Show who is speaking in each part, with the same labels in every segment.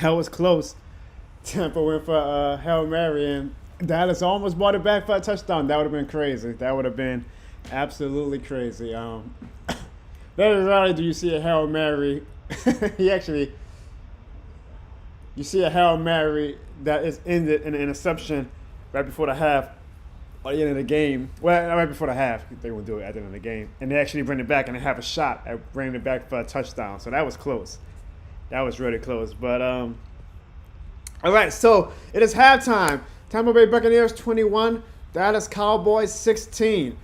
Speaker 1: That was close. Tampa went for Hail Mary, and Dallas almost brought it back for a touchdown. That would have been crazy. That would have been absolutely crazy. Very rarely do you see a Hail Mary. he actually, you see a Hail Mary that is ended in an interception right before the half or the end of the game. Well, right before the half. They won't do it at the end of the game. And they actually bring it back and they have a shot at bringing it back for a touchdown. So that was close. That was really close. But, all right, so it is halftime. Tampa Bay Buccaneers 21, Dallas Cowboys 16.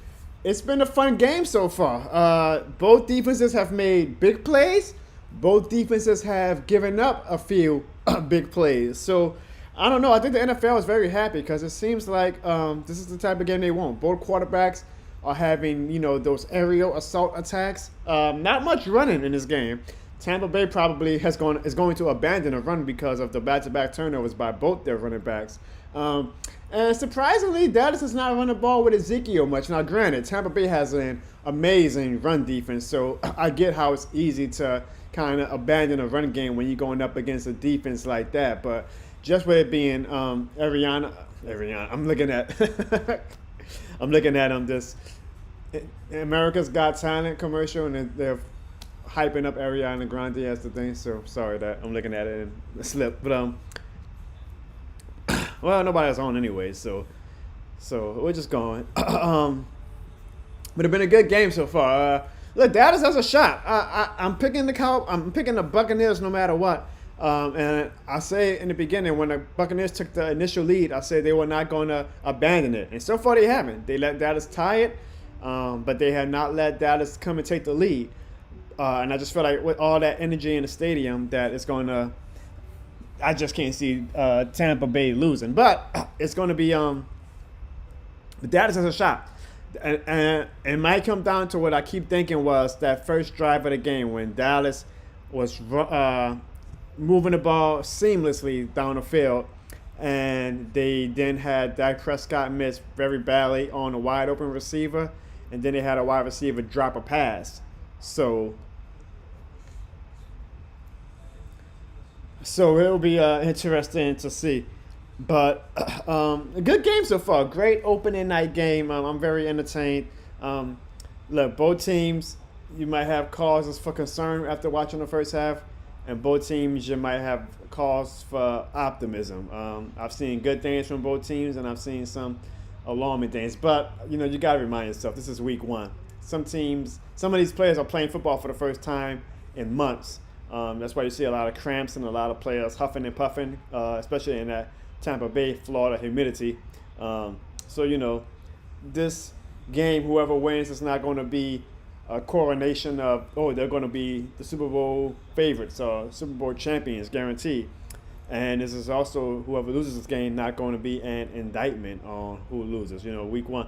Speaker 1: It's been a fun game so far. Both defenses have made big plays. Both defenses have given up a few big plays. So, I don't know. I think the NFL is very happy because it seems like this is the type of game they want. Both quarterbacks are having, those aerial assault attacks. Not much running in this game. Tampa Bay probably is going to abandon a run because of the back-to-back turnovers by both their running backs. And surprisingly, Dallas is not running the ball with Ezekiel much. Now, granted, Tampa Bay has an amazing run defense, so I get how it's easy to kind of abandon a run game when you're going up against a defense like that. But just with it being Ariana, I'm looking at this America's Got Talent commercial, and they're hyping up Ariana Grande as the thing. So sorry that I'm looking at it and it slipped, but well, nobody's on anyway, so we're just going. But it's been a good game so far. Look, Dallas has a shot. I'm picking the Buccaneers no matter what. And I say in the beginning when the Buccaneers took the initial lead, I said they were not going to abandon it, and so far they haven't. They let Dallas tie it, but they have not let Dallas come and take the lead. And I just feel like with all that energy in the stadium that it's going to – I just can't see Tampa Bay losing. But it's going to be Dallas has a shot. And it might come down to what I keep thinking was that first drive of the game when Dallas was moving the ball seamlessly down the field. And they then had Dak Prescott miss very badly on a wide open receiver. And then they had a wide receiver drop a pass. So it'll be interesting to see. But a good game so far. Great opening night game. I'm very entertained. Look, both teams, you might have causes for concern after watching the first half. And both teams, you might have cause for optimism. I've seen good things from both teams, and I've seen some alarming things. But, you got to remind yourself, this is week one. Some of these players are playing football for the first time in months. That's why you see a lot of cramps and a lot of players huffing and puffing, especially in that Tampa Bay, Florida humidity. So, this game, whoever wins, is not going to be a coronation of, they're going to be the Super Bowl favorites or Super Bowl champions, guaranteed. And this is also, whoever loses this game, not going to be an indictment on who loses. Week one.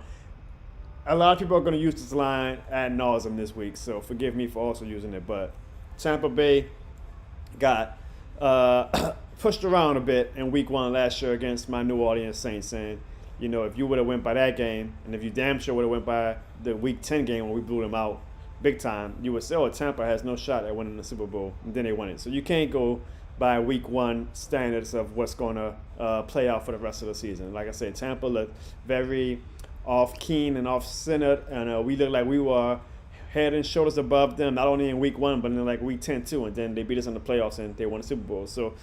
Speaker 1: A lot of people are going to use this line ad nauseum this week, so forgive me for also using it. But Tampa Bay got pushed around a bit in week one last year against my New Orleans Saints. And, if you would have went by that game, and if you damn sure would have went by the week 10 game when we blew them out big time, you would say, Tampa has no shot at winning the Super Bowl. And then they won it. So you can't go by week one standards of what's going to play out for the rest of the season. Like I said, Tampa looked very off-keen and off-centered, and we looked like we were head and shoulders above them, not only in week one, but in like week 10 too, and then they beat us in the playoffs and they won the Super Bowl. So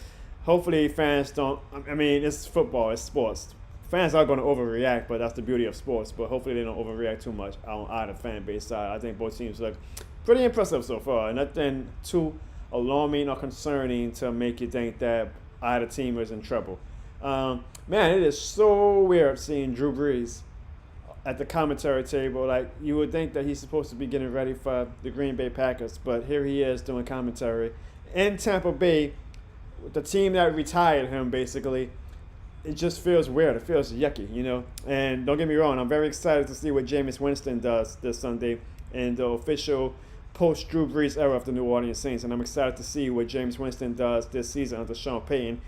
Speaker 1: hopefully fans don't, it's football, it's sports. Fans are going to overreact, but that's the beauty of sports. But hopefully they don't overreact too much on either fan base side. I think both teams look pretty impressive so far. Nothing too alarming or concerning to make you think that either team is in trouble. Man, it is so weird seeing Drew Brees at the commentary table. Like, you would think that he's supposed to be getting ready for the Green Bay Packers, but here he is doing commentary in Tampa Bay with the team that retired him, basically. It just feels weird. It feels yucky, And don't get me wrong, I'm very excited to see what Jameis Winston does this Sunday in the official post-Drew Brees era of the New Orleans Saints, and I'm excited to see what Jameis Winston does this season under Sean Payton.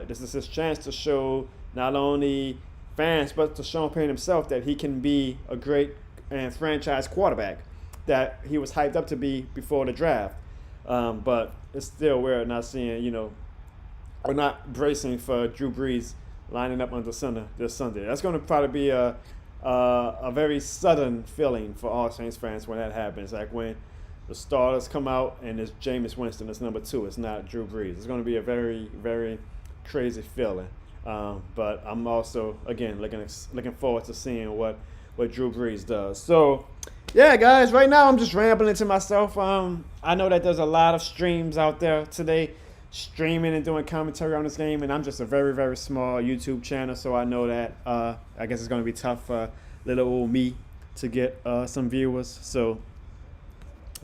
Speaker 1: This is his chance to show not only fans, but to Sean Payton himself that he can be a great and franchise quarterback that he was hyped up to be before the draft. But it's still weird not seeing, or not bracing for Drew Brees lining up under center this Sunday. That's going to probably be a very sudden feeling for all Saints fans when that happens. Like when the starters come out and it's Jameis Winston, it's number 2. It's not Drew Brees. It's going to be a very, very crazy feeling. But I'm also, again, looking forward to seeing what Drew Brees does. So, yeah, guys, right now I'm just rambling to myself. I know that there's a lot of streams out there today streaming and doing commentary on this game, and I'm just a very, very small YouTube channel, so I know that I guess it's going to be tough for little old me to get some viewers. So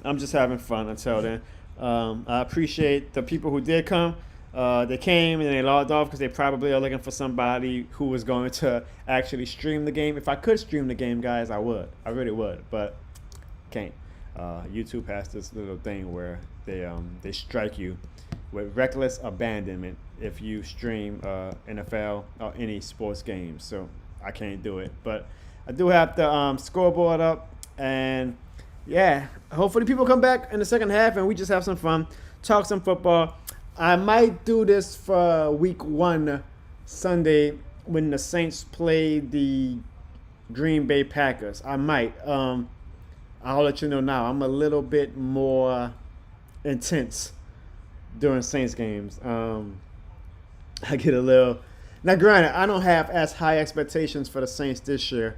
Speaker 1: I'm just having fun until then. I appreciate the people who did come. They came and they logged off because they probably are looking for somebody who was going to actually stream the game. If I could stream the game, guys, I would. I really would, but can't. YouTube has this little thing where they strike you with reckless abandonment if you stream NFL or any sports games. So I can't do it. But I do have the scoreboard up, and yeah, hopefully people come back in the second half and we just have some fun, talk some football. I might do this for week 1 Sunday when the Saints play the Green Bay Packers. I might. I'll let you know now. I'm a little bit more intense during Saints games. I get a little. Now, granted, I don't have as high expectations for the Saints this year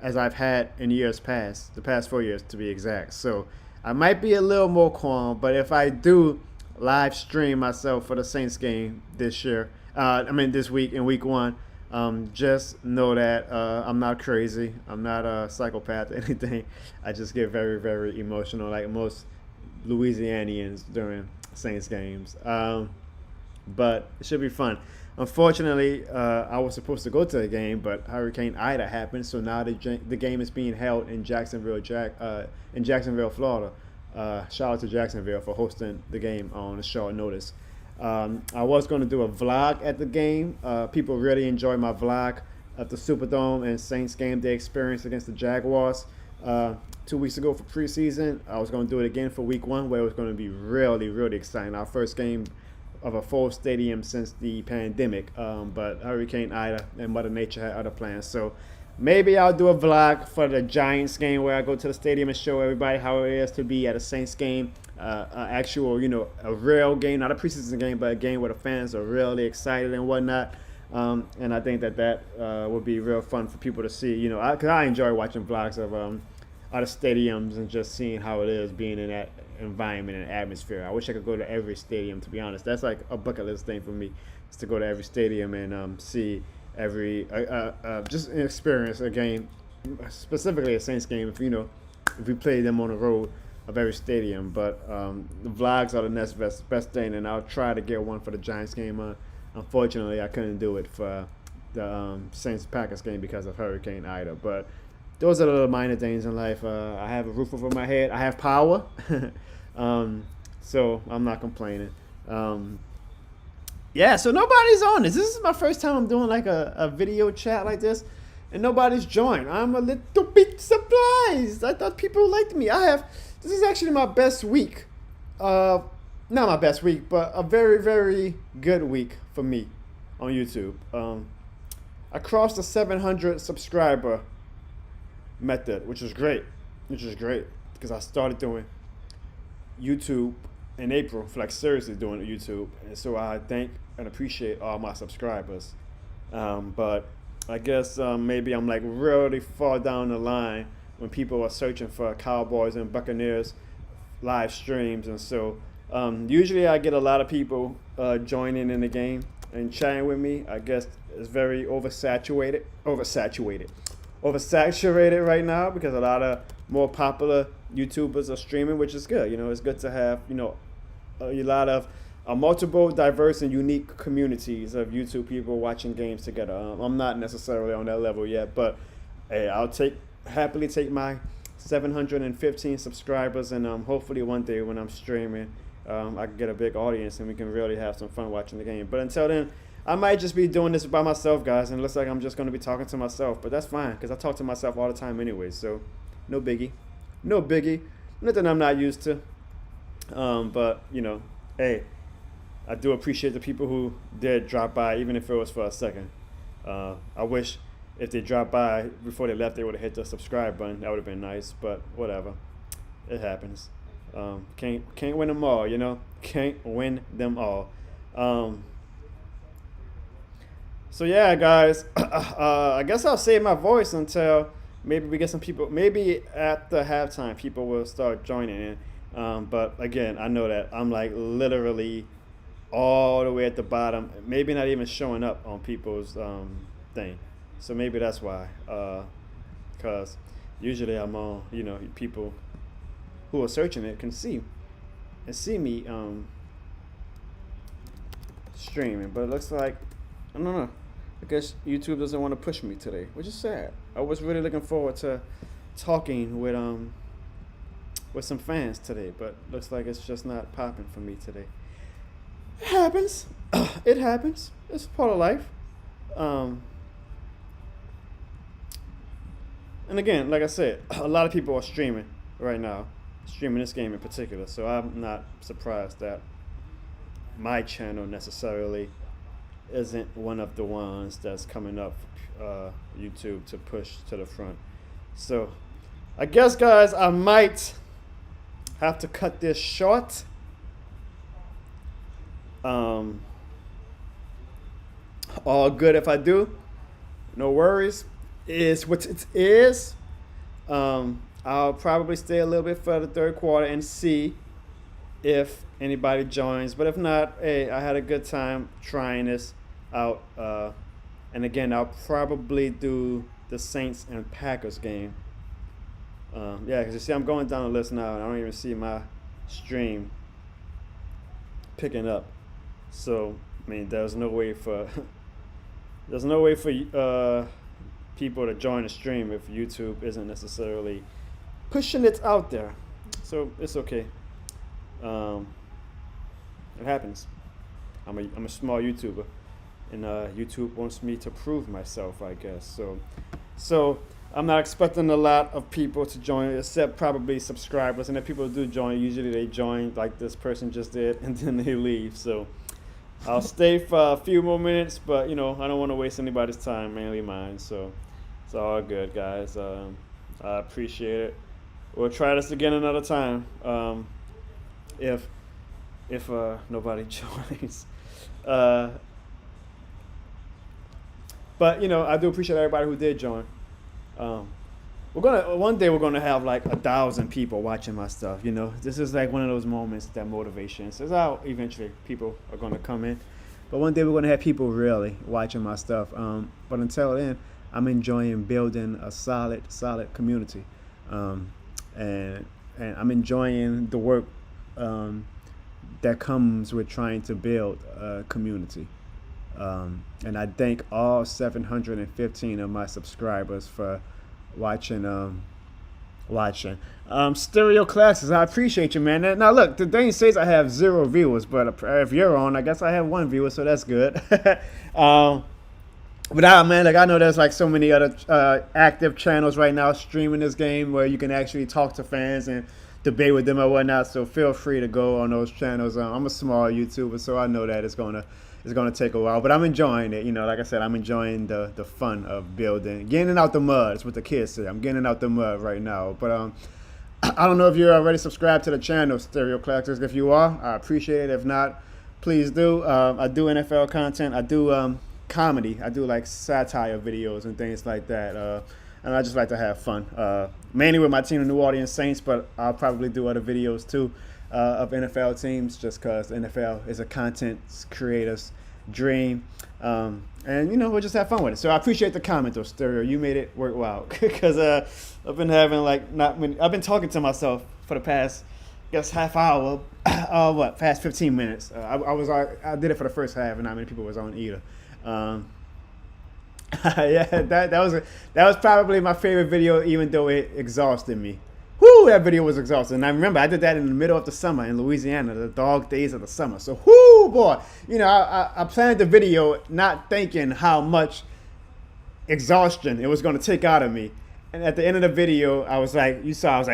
Speaker 1: as I've had in years past, the past 4 years to be exact. So I might be a little more calm, but if I do live stream myself for the Saints game this year, this week in week 1, just know that I'm not crazy. I'm not a psychopath or anything. I just get very, very emotional like most Louisianians during Saints games. But it should be fun. Unfortunately, I was supposed to go to the game, but Hurricane Ida happened, so now the game is being held in Jacksonville, Florida. Shout out to Jacksonville for hosting the game on a short notice. I was going to do a vlog at the game. People really enjoyed my vlog at the Superdome and Saints game day experience against the Jaguars 2 weeks ago for preseason. I was going to do it again for week 1, where it was going to be really, really exciting. Our first game of a full stadium since the pandemic. But Hurricane Ida and Mother Nature had other plans. So maybe I'll do a vlog for the Giants game where I go to the stadium and show everybody how it is to be at a Saints game. Actual, a real game, not a preseason game, but a game where the fans are really excited and whatnot. And I think that would be real fun for people to see, because I enjoy watching vlogs of other stadiums and just seeing how it is being in that environment and atmosphere. I wish I could go to every stadium, to be honest. That's like a bucket list thing for me, is to go to every stadium and see every, just experience a game, specifically a Saints game, if we play them on the road of every stadium. But the vlogs are the next best thing, and I'll try to get one for the Giants game. Unfortunately, I couldn't do it for the Saints-Packers game because of Hurricane Ida. But those are the little minor things in life. I have a roof over my head. I have power, so I'm not complaining. Yeah, so nobody's on this. This is my first time I'm doing like a video chat like this, and nobody's joined. I'm a little bit surprised. I thought people liked me. This is actually my best week. Not my best week, but a very, very good week for me on YouTube. I crossed the 700 subscriber method, which is great. Because I started doing YouTube in April, seriously doing YouTube. And so I thank and appreciate all my subscribers. But I guess maybe I'm like really far down the line when people are searching for Cowboys and Buccaneers live streams. And so usually I get a lot of people joining in the game and chatting with me. I guess it's very oversaturated right now because a lot of more popular YouTubers are streaming, which is good. It's good to have, a lot of multiple, diverse, and unique communities of YouTube people watching games together. I'm not necessarily on that level yet, but hey, I'll happily take my 715 subscribers, and hopefully one day when I'm streaming, I can get a big audience and we can really have some fun watching the game. But until then, I might just be doing this by myself, guys, and it looks like I'm just going to be talking to myself. But that's fine, because I talk to myself all the time anyway, so no biggie. Nothing I'm not used to. But, hey, I do appreciate the people who did drop by, even if it was for a second. I wish if they dropped by before they left, they would have hit the subscribe button. That would have been nice, but whatever. It happens. Can't win them all, you know. Can't win them all. So yeah, guys. I guess I'll save my voice until maybe we get some people. Maybe after halftime, people will start joining in. But again, I know that I'm like literally all the way at the bottom. Maybe not even showing up on people's thing. So maybe that's why. Because usually I'm on. You know, people who are searching it can see me streaming. But it looks like I don't know. I guess YouTube doesn't want to push me today, which is sad. I was really looking forward to talking with some fans today, but looks like it's just not popping for me today. It happens. It happens. It's part of life. And again, like I said, a lot of people are streaming right now, streaming this game in particular. So I'm not surprised that my channel necessarily isn't one of the ones that's coming up YouTube to push to the front. So I guess, guys, I might have to cut this short. All good if I do. No worries. Is what it is. I'll probably stay a little bit for the third quarter and see if anybody joins. But if not, hey, I had a good time trying this out. And again, I'll probably do the Saints and Packers game. Yeah, because you see, I'm going down the list now, and I don't even see my stream picking up. So, I mean, there's no way for people to join the stream if YouTube isn't necessarily pushing it out there. So it's okay. It happens. I'm a small YouTuber, and YouTube wants me to prove myself, I guess. So I'm not expecting a lot of people to join, except probably subscribers. And if people do join, usually they join like this person just did, and then they leave. So I'll stay for a few more minutes, but you know, I don't want to waste anybody's time, mainly mine. So it's all good, guys. I appreciate it. We'll try this again another time. If nobody joins. But you know, I do appreciate everybody who did join. One day we're gonna have like 1,000 people watching my stuff. You know, this is like one of those moments that motivation says, "Oh, eventually people are gonna come in." But one day we're gonna have people really watching my stuff. But until then, I'm enjoying building a solid community, and I'm enjoying the work that comes with trying to build a community. And I thank all 715 of my subscribers for watching. Stereo Classes, I appreciate you, man. Now look, the thing says I have 0 viewers, but if you're on, I guess I have 1 viewer, so that's good. But man, like I know there's like so many other active channels right now streaming this game where you can actually talk to fans and debate with them or whatnot. So feel free to go on those channels. I'm a small YouTuber, so I know that it's gonna take a while, but I'm enjoying it. You know, like I said, I'm enjoying the fun of building, getting out the mud. That's what the kids say. I'm getting out the mud right now. But I don't know if you're already subscribed to the channel, Stereo Collectors. If you are, I appreciate it. If not, please do. I do NFL content. I do comedy. I do like satire videos and things like that. And I just like to have fun, mainly with my team, the New Orleans Saints, but I'll probably do other videos too of NFL teams, just because NFL is a content creator's dream. And, you know, we'll just have fun with it. So I appreciate the comment, though, Stereo. You made it work well, because I've been having, like, I've been talking to myself for the past, I guess, half hour, past 15 minutes. I did it for the first half, and not many people was on either. Yeah, that was probably my favorite video, even though it exhausted me. Whoo, that video was exhausting. And I remember I did that in the middle of the summer in Louisiana, the dog days of the summer. So, whoo, boy, you know, I planned the video not thinking how much exhaustion it was going to take out of me. And at the end of the video, I was like, you saw, I was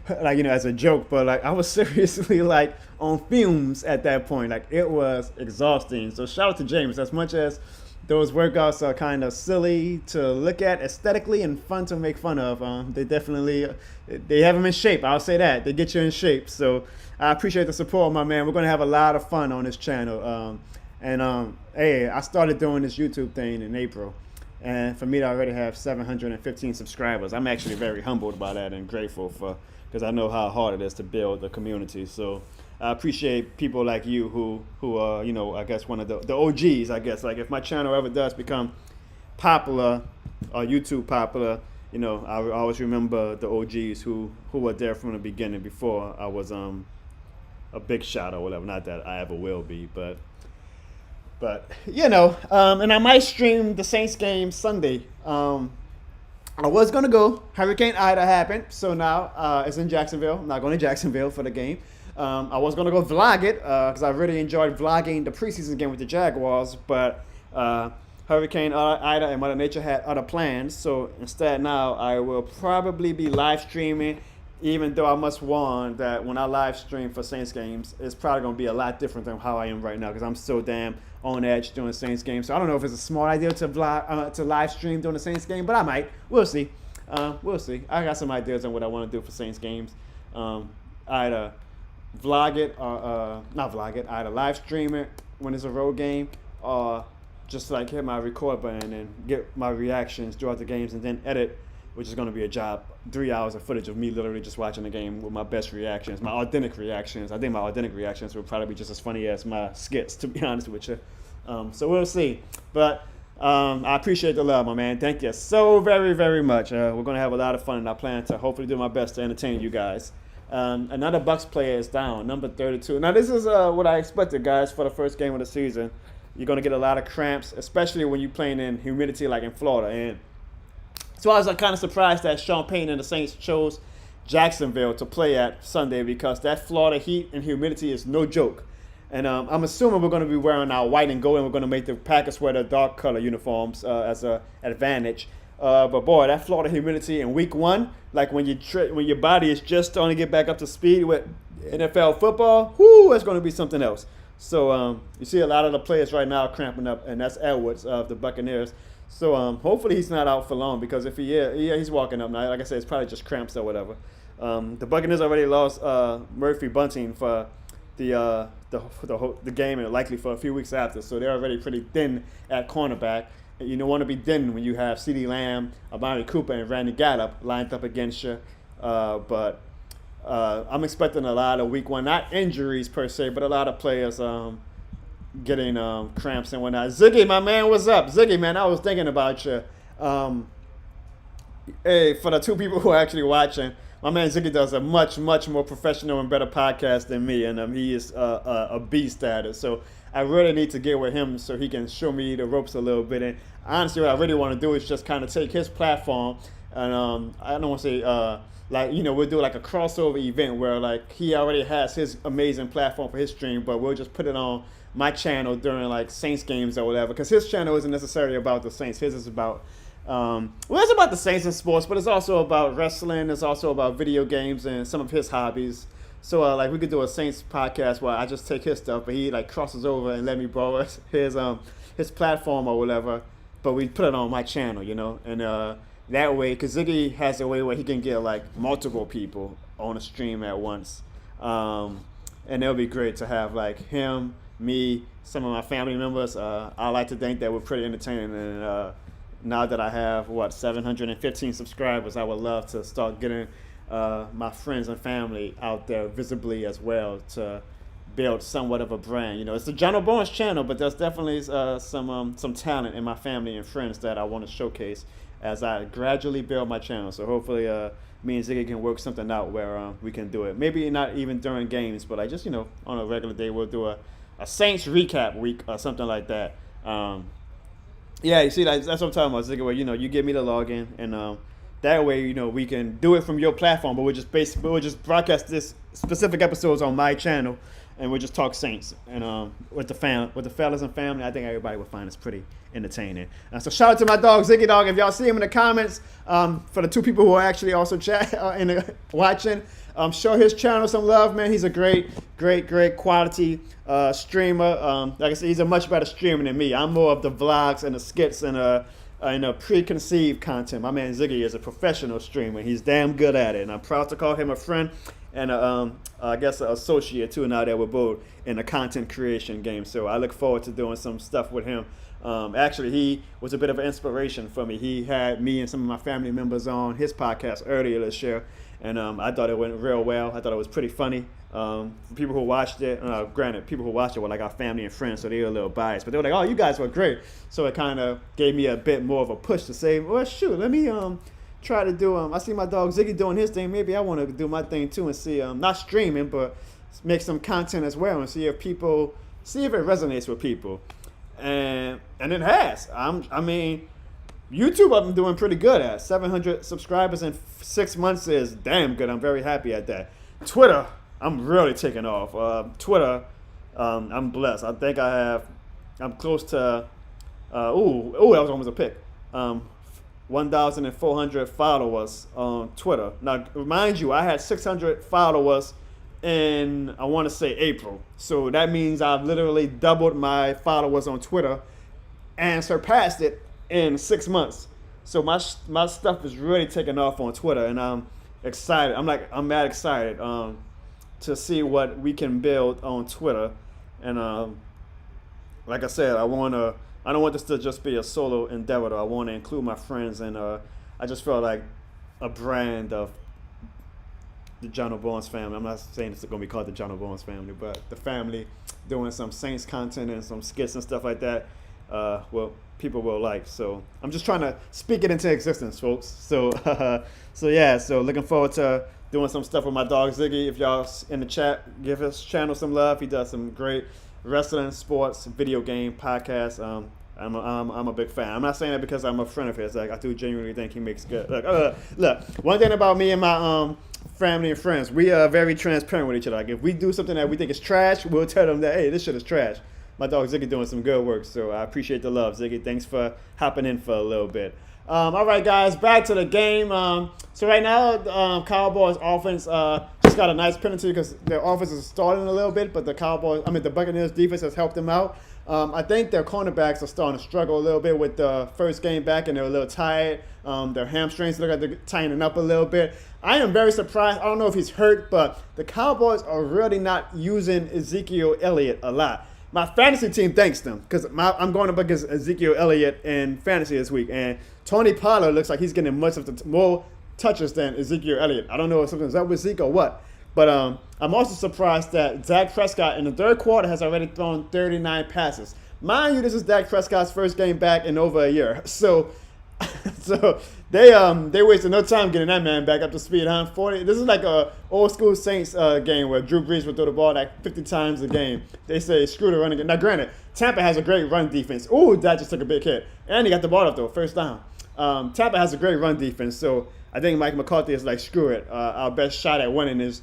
Speaker 1: like, like, as a joke, but like I was seriously like on fumes at that point. Like it was exhausting. So shout out to James. As much as those workouts are kind of silly to look at aesthetically and fun to make fun of, they definitely, they have them in shape. I'll say that. They get you in shape. So I appreciate the support, my man. We're going to have a lot of fun on this channel. Hey, I started doing this YouTube thing in April. And for me to already have 715 subscribers, I'm actually very humbled by that and grateful for, because I know how hard it is to build a community. So I appreciate people like you who are, I guess one of the OGs, I guess. Like if my channel ever does become popular or YouTube popular, I always remember the OGs who were there from the beginning before I was a big shot or whatever. Not that I ever will be, but and I might stream the Saints game Sunday. I was going to go. Hurricane Ida happened, so now it's in Jacksonville. I'm not going to Jacksonville for the game. I was going to go vlog it because I really enjoyed vlogging the preseason game with the Jaguars, but Hurricane Ida and Mother Nature had other plans, so instead now I will probably be live streaming, even though I must warn that when I live stream for Saints games, it's probably going to be a lot different than how I am right now because I'm so damn on edge doing Saints games. So I don't know if it's a smart idea to live stream during the Saints game, but I might. We'll see. We'll see. I got some ideas on what I want to do for Saints games. Either vlog it or not vlog it. Either live stream it when it's a road game, or just like hit my record button and get my reactions throughout the games, and then edit, which is going to be a job. 3 hours of footage of me literally just watching the game with my best reactions, my authentic reactions. I think my authentic reactions will probably be just as funny as my skits, to be honest with you. So we'll see. But I appreciate the love, my man. Thank you so very, very much. We're going to have a lot of fun, and I plan to hopefully do my best to entertain you guys. Another Bucs player is down, number 32. Now, this is what I expected, guys, for the first game of the season. You're going to get a lot of cramps, especially when you're playing in humidity like in Florida. And so I was kind of surprised that Sean Payton and the Saints chose Jacksonville to play at Sunday, because that Florida heat and humidity is no joke. And I'm assuming we're going to be wearing our white and gold, and we're going to make the Packers wear the dark color uniforms as an advantage. But boy, that Florida humidity in week one, like when your body is just starting to get back up to speed with NFL football, that's going to be something else. So you see a lot of the players right now cramping up, and that's Edwards of the Buccaneers. So hopefully he's not out for long, because if he is, he's walking up now. Like I said, it's probably just cramps or whatever. The Buccaneers already lost Murphy Bunting for the game, and likely for a few weeks after. So they're already pretty thin at cornerback. And you don't want to be thin when you have CeeDee Lamb, Amari Cooper, and Randy Gallup lined up against you. But I'm expecting a lot of week one, not injuries per se, but a lot of players getting cramps and whatnot. Ziggy, my man, what's up? Ziggy, man, I was thinking about you. Hey, for the two people who are actually watching, my man Ziggy does a much, much more professional and better podcast than me, and he is a beast at it. So I really need to get with him so he can show me the ropes a little bit. And honestly, what I really want to do is just kind of take his platform, and I don't want to say we'll do like a crossover event where like he already has his amazing platform for his stream, but we'll just put it on my channel during like Saints games or whatever, because his channel isn't necessarily about the Saints. His is about it's about the Saints and sports, but it's also about wrestling. It's also about video games and some of his hobbies. So like we could do a Saints podcast where I just take his stuff, but he like crosses over and let me borrow his platform or whatever. But we put it on my channel, and that way, because Ziggy has a way where he can get like multiple people on a stream at once, and it'll be great to have like him, me, some of my family members. I like to think that we're pretty entertaining, and now that I have 715 subscribers, I would love to start getting my friends and family out there visibly as well to build somewhat of a brand. It's the John O'Bones channel, but there's definitely some talent in my family and friends that I want to showcase as I gradually build my channel. So hopefully me and Ziggy can work something out where we can do it. Maybe not even during games, but I just, on a regular day, we'll do a Saints recap week or something like that. Yeah, you see, that's what I'm talking about, Ziggy, where, you give me the login, and that way, we can do it from your platform, but we'll just broadcast this specific episodes on my channel, and we just talk Saints. And with the fellas and family, I think everybody will find this pretty entertaining. So shout out to my dog Ziggy Dog. If y'all see him in the comments, for the 2 people who are actually also watching, show his channel some love, man. He's a great quality streamer. Like I said, he's a much better streamer than me. I'm more of the vlogs and the skits and preconceived content. My man Ziggy is a professional streamer. He's damn good at it, and I'm proud to call him a friend and I guess an associate too. Now that we're both in the content creation game, so I look forward to doing some stuff with him. Actually, he was a bit of an inspiration for me. He had me and some of my family members on his podcast earlier this year, and I thought it went real well. I thought it was pretty funny. For people who watched it, granted, people who watched it were like our family and friends, so they were a little biased. But they were like, "Oh, you guys were great." So it kind of gave me a bit more of a push to say, "Well, shoot, let me try to do." I see my dog Ziggy doing his thing. Maybe I want to do my thing too and see, not streaming, but make some content as well and see if it resonates with people. And it has. I mean, YouTube I've been doing pretty good at. 700 subscribers in 6 months is damn good. I'm very happy at that. Twitter, I'm really taking off. Twitter, I'm blessed. I think I'm close to, that was almost a pick. 1,400 followers on Twitter. Now, mind you, I had 600 followers in, I want to say, April. So that means I've literally doubled my followers on Twitter and surpassed it in 6 months. So my stuff is really taking off on Twitter, and I'm excited. I'm mad excited to see what we can build on Twitter. And like I said, I don't want this to just be a solo endeavor, though. I want to include my friends, and I just feel like a brand of the John O'Bones family. I'm not saying it's going to be called the John O'Bones family, but the family doing some Saints content and some skits and stuff like that, people will like. So I'm just trying to speak it into existence, folks. So so looking forward to doing some stuff with my dog Ziggy. If y'all in the chat, give his channel some love. He does some great wrestling, sports, video game podcasts. I'm a big fan. I'm not saying that because I'm a friend of his. Like, I do genuinely think he makes good. Look, one thing about me and my family and friends, we are very transparent with each other. Like, if we do something that we think is trash, we'll tell them that, hey, this shit is trash. My dog Ziggy doing some good work, so I appreciate the love, Ziggy. Thanks for hopping in for a little bit. All right, guys, back to the game. So right now, Cowboys offense just got a nice penalty because their offense is stalling a little bit, but the Buccaneers defense has helped them out. I think their cornerbacks are starting to struggle a little bit with the first game back, and they're a little tired. Their hamstrings look like they're tightening up a little bit. I am very surprised. I don't know if he's hurt, but the Cowboys are really not using Ezekiel Elliott a lot. My fantasy team thanks them because I'm going up against Ezekiel Elliott in fantasy this week, and Tony Pollard looks like he's getting more touches than Ezekiel Elliott. I don't know if something's up with Zeke or what, but I'm also surprised that Dak Prescott in the third quarter has already thrown 39 passes. Mind you, this is Dak Prescott's first game back in over a year, so they wasted no time getting that man back up to speed. 40. This is like a old school Saints game where Drew Brees would throw the ball like 50 times a game. They say screw the running game. Now, granted, Tampa has a great run defense. Ooh, that just took a big hit, and he got the ball up though, first down. Tampa has a great run defense, so I think Mike McCarthy is like, screw it. Our best shot at winning is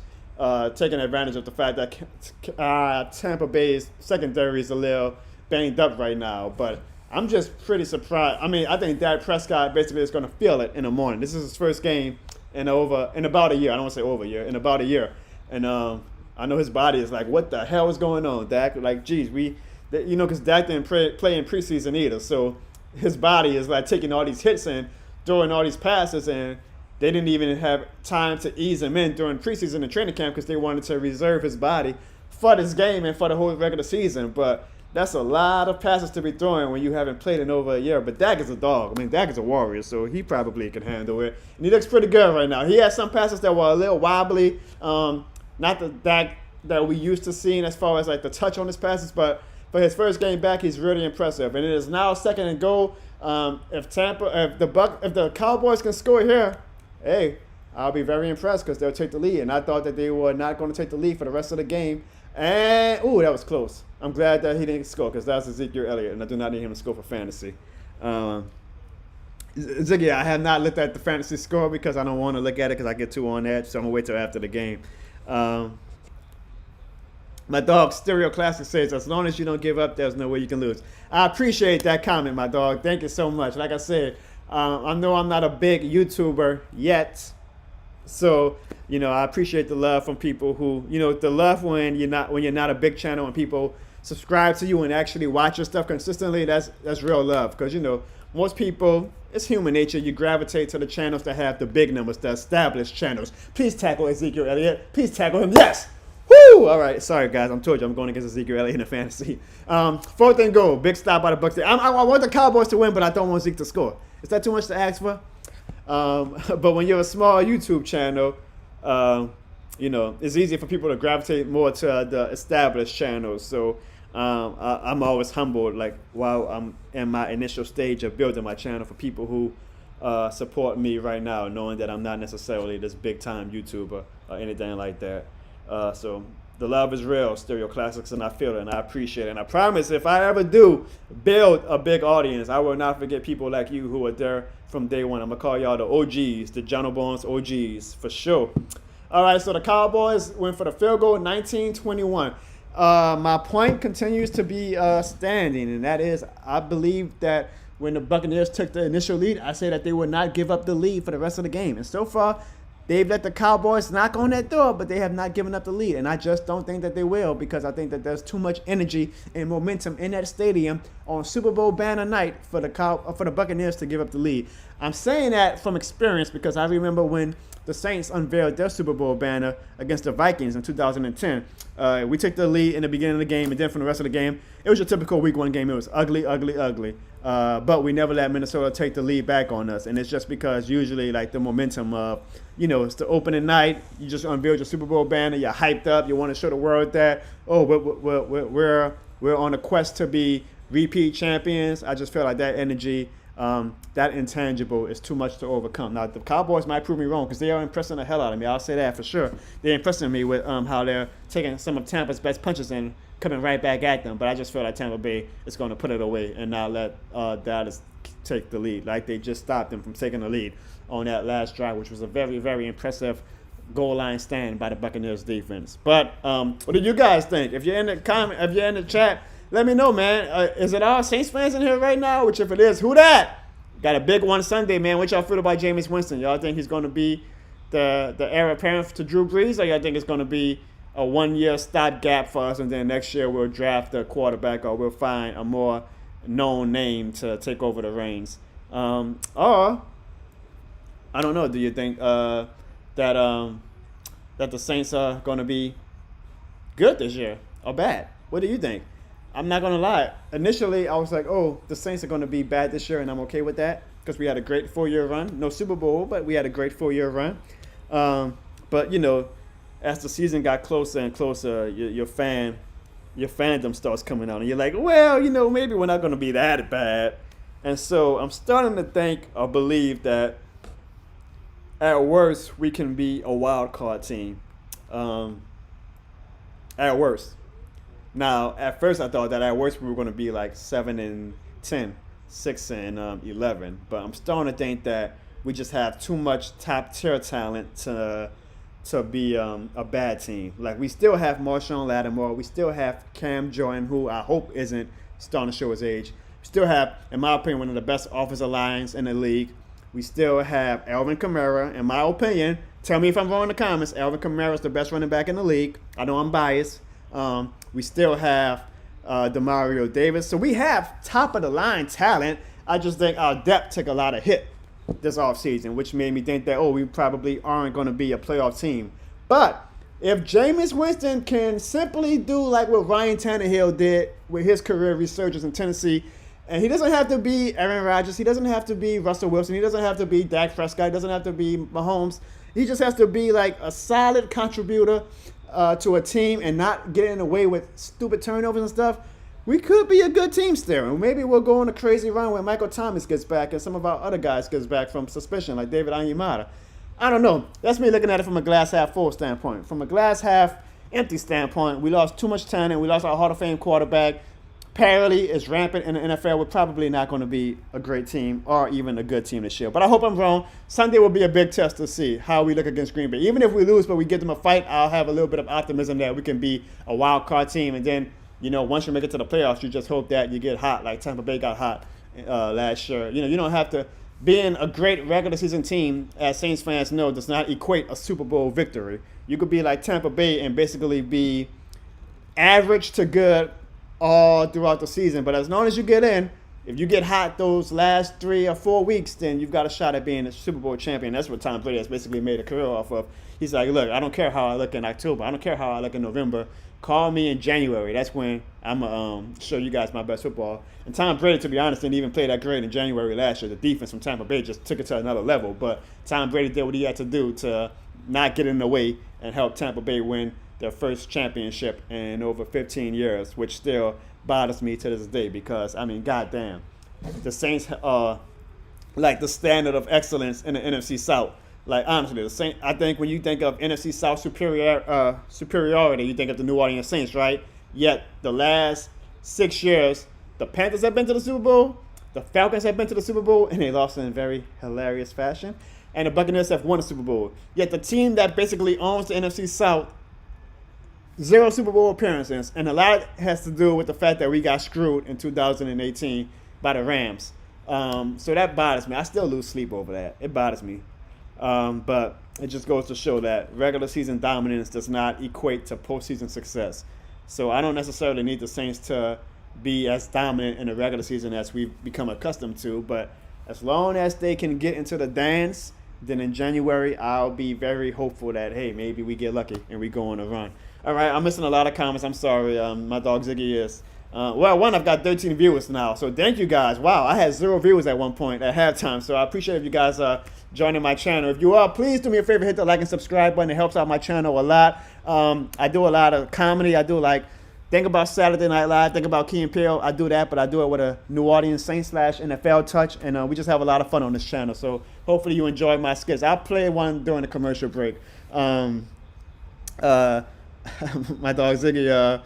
Speaker 1: taking advantage of the fact that Tampa Bay's secondary is a little banged up right now, but I'm just pretty surprised. I mean, I think Dak Prescott basically is going to feel it in the morning. This is his first game in about a year. I don't want to say over a year, in about a year. And I know his body is like, what the hell is going on, Dak? Like, geez, because Dak didn't play in preseason either. So his body is like taking all these hits and throwing all these passes, and they didn't even have time to ease him in during preseason and training camp because they wanted to reserve his body for this game and for the whole regular season. But that's a lot of passes to be throwing when you haven't played in over a year. But Dak is a dog. I mean, Dak is a warrior, so he probably can handle it. And he looks pretty good right now. He has some passes that were a little wobbly. Not the Dak that we used to seeing as far as like the touch on his passes, but for his first game back, he's really impressive. And it is now second and goal. If the Cowboys can score here, hey, I'll be very impressed because they'll take the lead. And I thought that they were not going to take the lead for the rest of the game. And, that was close. I'm glad that he didn't score because that's Ezekiel Elliott, and I do not need him to score for fantasy. Ziggy, I have not looked at the fantasy score because I don't want to look at it because I get too on edge, so I'm going to wait till after the game. My dog Stereo Classic says, as long as you don't give up, there's no way you can lose. I appreciate that comment, my dog. Thank you so much. Like I said, I know I'm not a big YouTuber yet. So, I appreciate the love from people who, the love when you're not a big channel and people subscribe to you and actually watch your stuff consistently. That's real love. Because, most people, it's human nature. You gravitate to the channels that have the big numbers, the established channels. Please tackle Ezekiel Elliott. Please tackle him. Yes. Woo! All right. Sorry, guys. I'm told you I'm going against Ezekiel Elliott in a fantasy. 4th and goal. Big stop by the Bucs. I want the Cowboys to win, but I don't want Zeke to score. Is that too much to ask for? But when you're a small YouTube channel, it's easy for people to gravitate more to the established channels. So I'm always humbled, like while I'm in my initial stage of building my channel, for people who support me right now, knowing that I'm not necessarily this big time YouTuber or anything like that. So the love is real, Stereo Classics, and I feel it, and I appreciate it. And I promise, if I ever do build a big audience, I will not forget people like you who are there from day one. I'm going to call y'all the OGs, the John Bones OGs, for sure. All right, so the Cowboys went for the field goal, 19-21. My point continues to be standing, and that is, I believe that when the Buccaneers took the initial lead, I say that they would not give up the lead for the rest of the game. And so far, they've let the Cowboys knock on that door, but they have not given up the lead. And I just don't think that they will, because I think that there's too much energy and momentum in that stadium on Super Bowl banner night for the Buccaneers to give up the lead. I'm saying that from experience because I remember when the Saints unveiled their Super Bowl banner against the Vikings in 2010. We took the lead in the beginning of the game, and then from the rest of the game, it was your typical Week 1 game. It was ugly, ugly, ugly. But we never let Minnesota take the lead back on us, and it's just because usually like the momentum of, it's the opening night. You just unveiled your Super Bowl banner. You're hyped up. You want to show the world that we're on a quest to be repeat champions. I just feel like that energy, that intangible is too much to overcome. Now, the Cowboys might prove me wrong because they are impressing the hell out of me. I'll say that for sure. They're impressing me with how they're taking some of Tampa's best punches and coming right back at them. But I just feel like Tampa Bay is going to put it away and not let Dallas take the lead. Like they just stopped them from taking the lead on that last drive, which was a very, very impressive goal line stand by the Buccaneers defense. But what do you guys think? If you're in the chat, let me know, man. Is it all Saints fans in here right now? Which if it is, who that? Got a big one Sunday, man. What y'all feel about Jameis Winston? Y'all think he's going to be the heir apparent to Drew Brees, or y'all think it's going to be a 1-year stopgap for us, and then next year we'll draft a quarterback or we'll find a more known name to take over the reins? Or I don't know. Do you think that the Saints are going to be good this year or bad? What do you think? I'm not going to lie. Initially, I was like, oh, the Saints are going to be bad this year, and I'm okay with that because we had a great 4-year run. No Super Bowl, but we had a great 4-year run. But, as the season got closer and closer, your fandom starts coming out, and you're like, well, maybe we're not going to be that bad. And so I'm starting to think or believe that at worst we can be a wild card team. At worst. Now, at first I thought that at worst we were going to be like 7-10, 6-11, but I'm starting to think that we just have too much top tier talent to be a bad team. Like we still have Marshawn Lattimore, we still have Cam Jordan, who I hope isn't starting to show his age. We still have, in my opinion, one of the best offensive lines in the league. We still have Alvin Kamara, in my opinion. Tell me if I'm wrong in the comments. Alvin Kamara is the best running back in the league. I know I'm biased. We still have Demario Davis. So we have top-of-the-line talent. I just think our depth took a lot of hit this offseason, which made me think that, we probably aren't going to be a playoff team. But if Jameis Winston can simply do like what Ryan Tannehill did with his career resurgence in Tennessee, and he doesn't have to be Aaron Rodgers, he doesn't have to be Russell Wilson, he doesn't have to be Dak Prescott, he doesn't have to be Mahomes. He just has to be like a solid contributor to a team and not get in the way with stupid turnovers and stuff. We could be a good team still, and maybe we'll go on a crazy run when Michael Thomas gets back and some of our other guys gets back from suspension, like David Onyemata. I don't know. That's me looking at it from a glass half full standpoint. From a glass half empty standpoint, we lost too much talent. We lost our Hall of Fame quarterback. parity is rampant in the NFL, we're probably not going to be a great team or even a good team this year. But I hope I'm wrong. Sunday will be a big test to see how we look against Green Bay. Even if we lose, but we give them a fight, I'll have a little bit of optimism that we can be a wild card team. And then, once you make it to the playoffs, you just hope that you get hot like Tampa Bay got hot last year. You don't have to. Being a great regular season team, as Saints fans know, does not equate a Super Bowl victory. You could be like Tampa Bay and basically be average to good all throughout the season. But as long as you get in, if you get hot those last 3 or 4 weeks, then you've got a shot at being a Super Bowl champion. That's what Tom Brady has basically made a career off of. He's like, look, I don't care how I look in October. I don't care how I look in November. Call me in January. That's when I'm going to show you guys my best football. And Tom Brady, to be honest, didn't even play that great in January last year. The defense from Tampa Bay just took it to another level. But Tom Brady did what he had to do to not get in the way and help Tampa Bay win their first championship in over 15 years, which still bothers me to this day because, goddamn, the Saints are like the standard of excellence in the NFC South. Like, honestly, the Saints, I think when you think of NFC South superiority, you think of the New Orleans Saints, right? Yet the last 6 years, the Panthers have been to the Super Bowl, the Falcons have been to the Super Bowl, and they lost in very hilarious fashion. And the Buccaneers have won the Super Bowl. Yet the team that basically owns the NFC South, 0 Super Bowl appearances. And a lot has to do with the fact that we got screwed in 2018 by the Rams. So that bothers me. I still lose sleep over that. It bothers me. But it just goes to show that regular season dominance does not equate to postseason success. So I don't necessarily need the Saints to be as dominant in the regular season as we've become accustomed to. But as long as they can get into the dance, then in January I'll be very hopeful that, hey, maybe we get lucky and we go on a run. All right, I'm missing a lot of comments. I'm sorry. My dog Ziggy is. I've got 13 viewers now. So thank you guys. Wow, I had 0 viewers at one point at halftime. So I appreciate if you guys joining my channel. If you are, please do me a favor, hit the like and subscribe button. It helps out my channel a lot. I do a lot of comedy. I do think about Saturday Night Live, think about Key and Peele. I do that, but I do it with a New Orleans Saints / NFL touch, and we just have a lot of fun on this channel. So hopefully you enjoy my skits. I'll play one during the commercial break. My dog Ziggy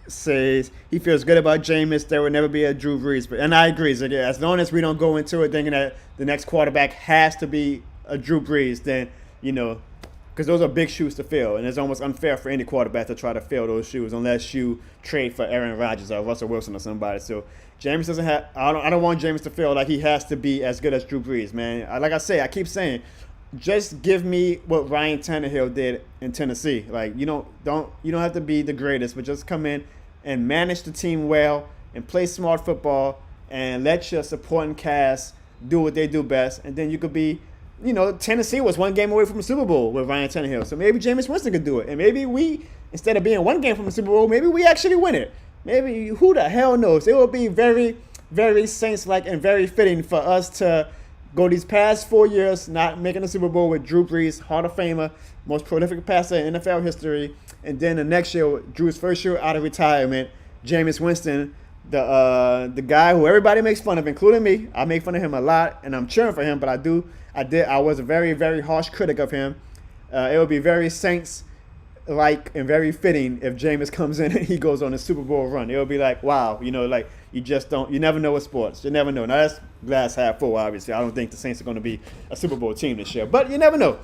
Speaker 1: says he feels good about Jameis. There will never be a Drew Brees. And I agree, Ziggy. As long as we don't go into it thinking that the next quarterback has to be a Drew Brees, then, because those are big shoes to fill, and it's almost unfair for any quarterback to try to fill those shoes unless you trade for Aaron Rodgers or Russell Wilson or somebody. So Jameis doesn't have. I don't want Jameis to feel like he has to be as good as Drew Brees, man. I keep saying, just give me what Ryan Tannehill did in Tennessee. Like you don't have to be the greatest, but just come in and manage the team well and play smart football and let your supporting cast do what they do best, and then you could be. Tennessee was 1 game away from the Super Bowl with Ryan Tannehill. So maybe Jameis Winston could do it. And maybe we, instead of being 1 game from the Super Bowl, maybe we actually win it. Maybe, who the hell knows? It will be very, very Saints-like and very fitting for us to go these past 4 years not making the Super Bowl with Drew Brees, Hall of Famer, most prolific passer in NFL history. And then the next year, Drew's first year out of retirement, Jameis Winston, the guy who everybody makes fun of, including me. I make fun of him a lot, and I'm cheering for him, but I was a very, very harsh critic of him. It would be very Saints-like and very fitting if Jameis comes in and he goes on a Super Bowl run. It would be like, wow, you never know with sports. You never know. Now, that's glass half full, obviously. I don't think the Saints are going to be a Super Bowl team this year, but you never know.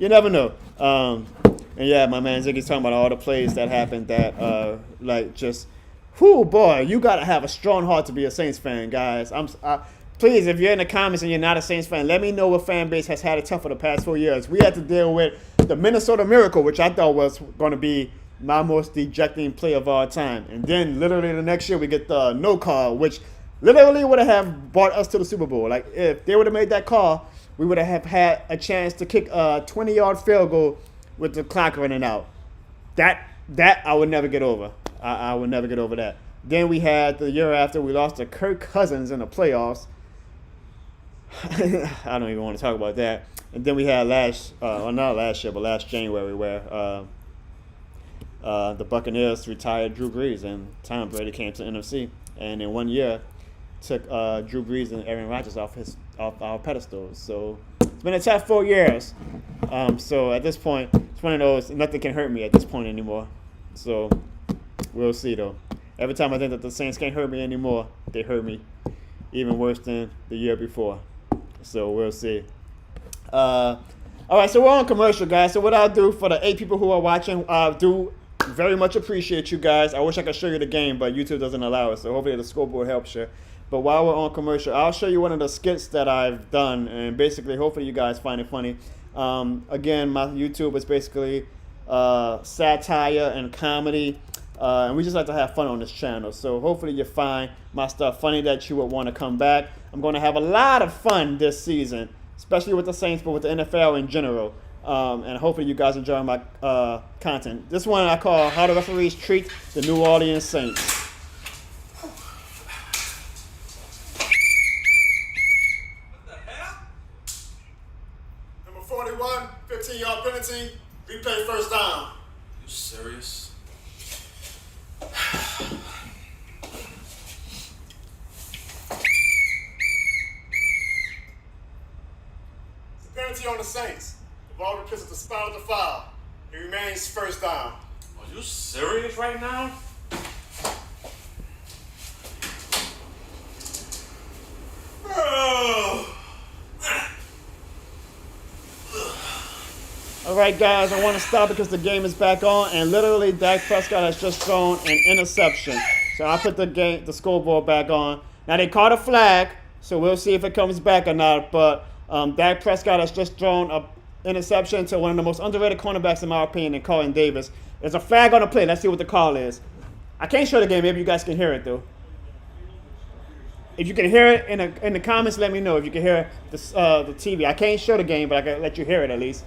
Speaker 1: And yeah, my man Ziggy's talking about all the plays that happened that, boy, you got to have a strong heart to be a Saints fan, guys. Please, if you're in the comments and you're not a Saints fan, let me know what fan base has had it tough for the past 4 years. We had to deal with the Minnesota Miracle, which I thought was going to be my most dejecting play of all time. And then literally the next year we get the no call, which literally would have brought us to the Super Bowl. Like, if they would have made that call, we would have had a chance to kick a 20-yard field goal with the clock running out. That I would never get over. I would never get over that. Then we had the year after, we lost to Kirk Cousins in the playoffs. I don't even want to talk about that. And then we had last January, where the Buccaneers retired Drew Brees and Tom Brady came to NFC, and in 1 year took Drew Brees and Aaron Rodgers off our pedestals. So it's been a tough 4 years. So at this point, it's one of those, nothing can hurt me at this point anymore. So we'll see though. Every time I think that the Saints can't hurt me anymore, they hurt me even worse than the year before. So we'll see. All right, so we're on commercial, guys. So what I'll do for the 8 people who are watching, I do very much appreciate you guys. I wish I could show you the game, but YouTube doesn't allow it. So hopefully the scoreboard helps you. But while we're on commercial, I'll show you one of the skits that I've done, and basically, hopefully you guys find it funny. Again, my YouTube is basically satire and comedy, and we just like to have fun on this channel. So hopefully you find my stuff funny that you would want to come back. I'm going to have a lot of fun this season, especially with the Saints, but with the NFL in general. And hopefully you guys enjoy my content. This one I call How the Referees Treat the New Orleans Saints.
Speaker 2: Number 41, 15-yard penalty, replay first down.
Speaker 3: You serious?
Speaker 2: It's a penalty on the Saints. The ball replaces the spot of the foul. It remains first down.
Speaker 3: Are you serious right now?
Speaker 1: All right, guys, I want to stop because the game is back on, and literally Dak Prescott has just thrown an interception. So I put the scoreboard back on. Now they caught a flag, so we'll see if it comes back or not. But Dak Prescott has just thrown an interception to one of the most underrated cornerbacks in my opinion, in Carlton Davis. There's a flag on the play. Let's see what the call is. I can't show the game. Maybe you guys can hear it though. If you can hear it in the comments, let me know if you can hear the TV. I can't show the game, but I can let you hear it at least.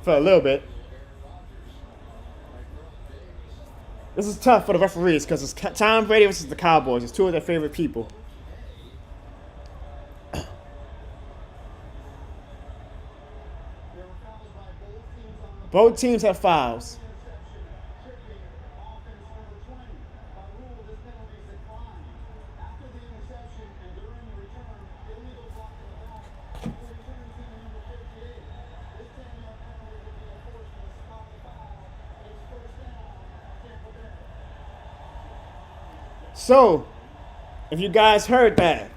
Speaker 1: For a little bit. This is tough for the referees because it's Tom Brady versus the Cowboys. It's two of their favorite people. Both teams have fouls. So, if you guys heard that,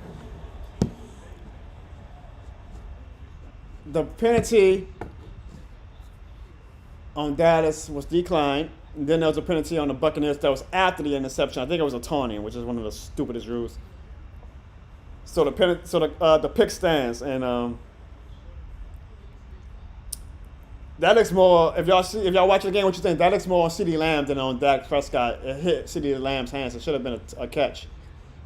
Speaker 1: the penalty on Dallas was declined. And then there was a penalty on the Buccaneers that was after the interception. I think it was a taunting, which is one of the stupidest rules. So the pick stands, and that looks more. If y'all watch the game, what you think? That looks more on CeeDee Lamb than on Dak Prescott. It hit CeeDee Lamb's hands. It should have been a catch.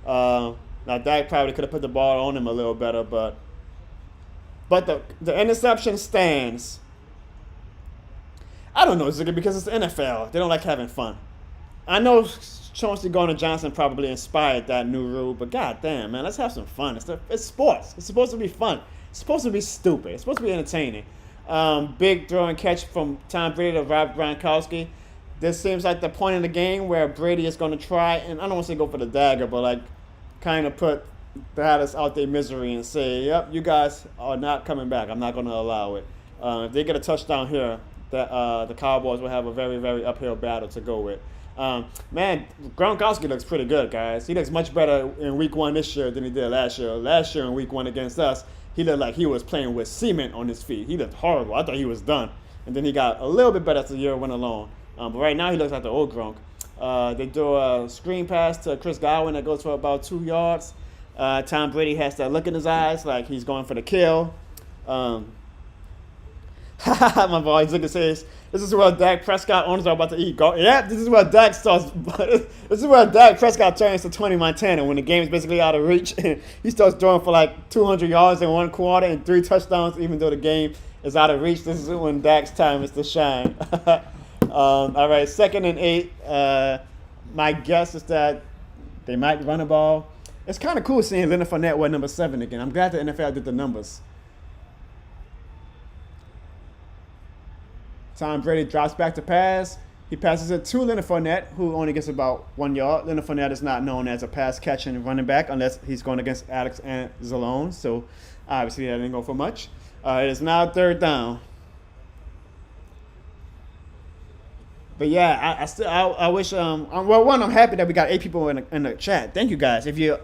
Speaker 1: Now Dak probably could have put the ball on him a little better, but the interception stands. I don't know, Ziggy, because it's the NFL. They don't like having fun. I know Chauncey Gardner-Johnson probably inspired that new rule, but goddamn, man, let's have some fun. It's sports. It's supposed to be fun. It's supposed to be stupid. It's supposed to be entertaining. Big throw and catch from Tom Brady to Rob Gronkowski. This seems like the point in the game where Brady is going to try, and I don't want to say go for the dagger, but like kind of put Dallas out their misery and say, yep, you guys are not coming back. I'm not going to allow it. If they get a touchdown here, the Cowboys will have a very, very uphill battle to go with. Man, Gronkowski looks pretty good, guys. He looks much better in week 1 this year than he did last year. Last year in week 1 against us, he looked like he was playing with cement on his feet. He looked horrible. I thought he was done. And then he got a little bit better as the year went along. But right now he looks like the old Gronk. They do a screen pass to Chris Godwin that goes for about 2 yards. Tom Brady has that look in his eyes like he's going for the kill. My boy, he's looking at says, this is where Dak Prescott owners are about to eat. Yeah, this is where Dak starts. This is where Dak Prescott turns to Tony Montana when the game is basically out of reach. He starts throwing for like 200 yards in 1 quarter and 3 touchdowns, even though the game is out of reach. This is when Dak's time is to shine. All right, 2nd and 8. My guess is that they might run a ball. It's kind of cool seeing Leonard Fournette wear number 7 again. I'm glad the NFL did the numbers. Tom Brady drops back to pass. He passes it to Leonard Fournette, who only gets about 1 yard. Leonard Fournette is not known as a pass-catching running back unless he's going against Alex Anzalone. So, obviously, that didn't go for much. It is now 3rd down. But yeah, I wish well, one, I'm happy that we got 8 people in the chat. Thank you guys. If you're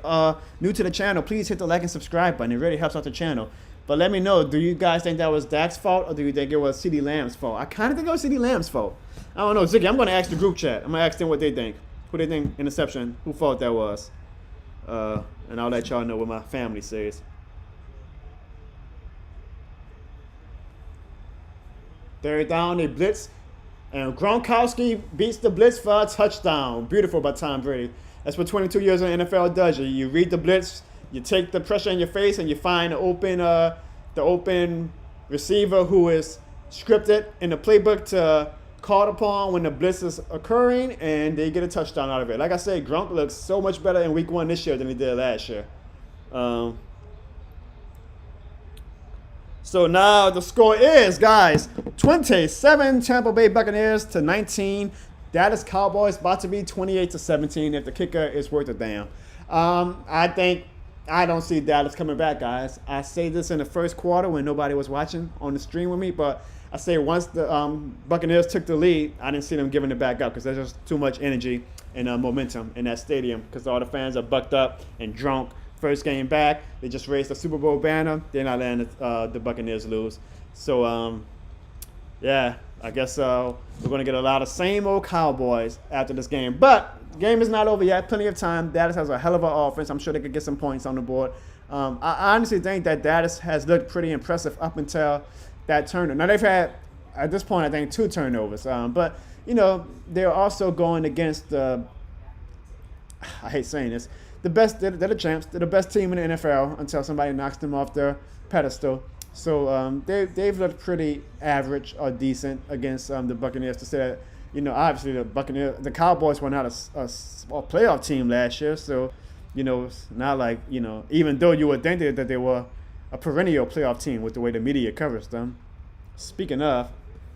Speaker 1: new to the channel, please hit the like and subscribe button. It really helps out the channel. But let me know, do you guys think that was Dak's fault or do you think it was CeeDee Lamb's fault? I kind of think it was CeeDee Lamb's fault. I don't know, Ziggy. I'm going to ask the group chat. I'm going to ask them what they think. Who they think interception? Who fault that was? And I'll let y'all know what my family says. Third down, they blitz. And Gronkowski beats the blitz for a touchdown. Beautiful by Tom Brady. That's what 22 years in the NFL does. You read the blitz, you take the pressure in your face, and you find the open receiver who is scripted in the playbook to call upon when the blitz is occurring, and they get a touchdown out of it. Like I said, Gronk looks so much better in Week 1 this year than he did last year. So now the score is, guys, 27 Tampa Bay Buccaneers to 19. Dallas Cowboys about to be 28-17 if the kicker is worth a damn. I don't see Dallas coming back, guys. I say this in the first quarter when nobody was watching on the stream with me, but I say once the Buccaneers took the lead, I didn't see them giving it back up because there's just too much energy and momentum in that stadium because all the fans are bucked up and drunk. First game back, they just raised the Super Bowl banner. They're not letting the Buccaneers lose. So, yeah, I guess we're going to get a lot of same old Cowboys after this game. But the game is not over yet. Plenty of time. Dallas has a hell of an offense. I'm sure they could get some points on the board. I honestly think that Dallas has looked pretty impressive up until that turnover. Now, they've had, at this point, I think 2 turnovers. But, you know, they're also going against the, I hate saying this, they're the champs. They're the best team in the NFL until somebody knocks them off their pedestal. So they've looked pretty average or decent against the Buccaneers. To say that, you know, obviously the Cowboys were not a playoff team last year. So, you know, it's not like, you know, even though you would think that they were a perennial playoff team with the way the media covers them. Speaking of,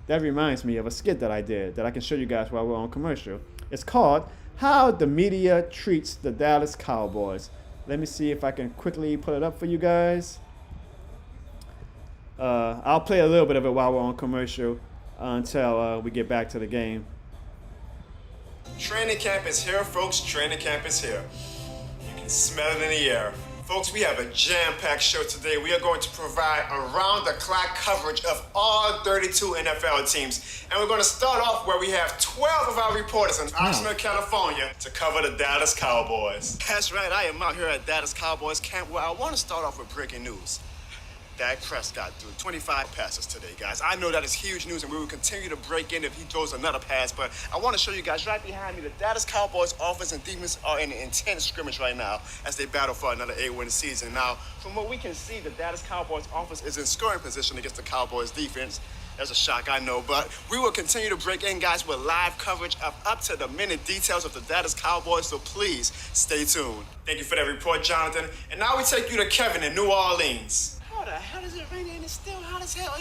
Speaker 1: that reminds me of a skit that I did that I can show you guys while we're on commercial. It's called How the Media Treats the Dallas Cowboys. Let me see if I can quickly put it up for you guys. I'll play a little bit of it while we're on commercial until we get back to the game.
Speaker 2: Training camp is here, folks. Training camp is here. You can smell it in the air. Folks, we have a jam-packed show today. We are going to provide around-the-clock coverage of all 32 NFL teams. And we're going to start off where we have 12 of our reporters in Oxnard, California to cover the Dallas Cowboys. That's right. I am out here at Dallas Cowboys camp where I want to start off with breaking news. Dak Prescott threw 25 passes today, guys. I know that is huge news, and we will continue to break in if he throws another pass, but I want to show you guys right behind me, the Dallas Cowboys offense and defense are in an intense scrimmage right now as they battle for another 8-win season. Now, from what we can see, the Dallas Cowboys offense is in scoring position against the Cowboys defense. There's a shock, I know, but we will continue to break in, guys, with live coverage of up-to-the-minute details of the Dallas Cowboys, so please stay tuned. Thank you for that report, Jonathan. And now we take you to Kevin in New Orleans. How the hell is it raining and it's still hot as hell?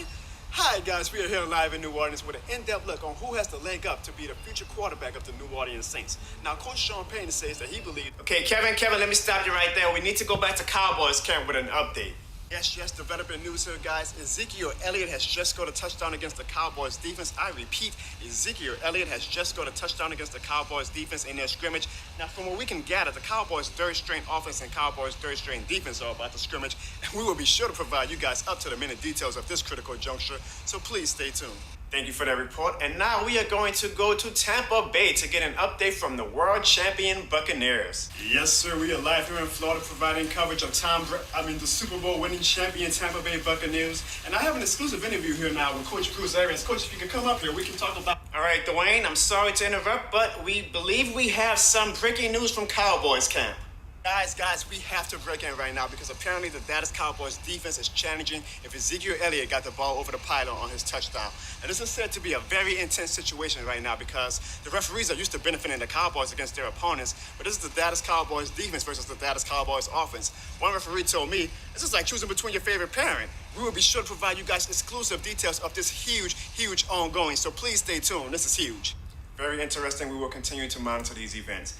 Speaker 2: Hi, guys. We are here live in New Orleans with an in-depth look on who has the leg up to be the future quarterback of the New Orleans Saints. Now, Coach Sean Payton says that he believes... Okay, Kevin, let me stop you right there. We need to go back to Cowboys camp with an update. Yes, developing news here, guys. Ezekiel Elliott has just scored a touchdown against the Cowboys defense. I repeat, Ezekiel Elliott has just scored a touchdown against the Cowboys defense in their scrimmage. Now, from what we can gather, the Cowboys' third-string offense and Cowboys' third-string defense are about to scrimmage, and we will be sure to provide you guys up-to-the-minute details of this critical juncture, so please stay tuned. Thank you for that report. And now we are going to go to Tampa Bay to get an update from the world champion Buccaneers. Yes, sir. We are live here in Florida providing coverage of the Super Bowl winning champion Tampa Bay Buccaneers. And I have an exclusive interview here now with Coach Bruce Arians. Coach, if you could come up here, we can talk about... All right, Dwayne, I'm sorry to interrupt, but we believe we have some breaking news from Cowboys camp. Guys, we have to break in right now because apparently the Dallas Cowboys defense is challenging if Ezekiel Elliott got the ball over the pylon on his touchdown. And this is said to be a very intense situation right now because the referees are used to benefiting the Cowboys against their opponents, but this is the Dallas Cowboys defense versus the Dallas Cowboys offense. One referee told me, this is like choosing between your favorite parent. We will be sure to provide you guys exclusive details of this huge ongoing, so please stay tuned. This is huge. Very interesting. We will continue to monitor these events.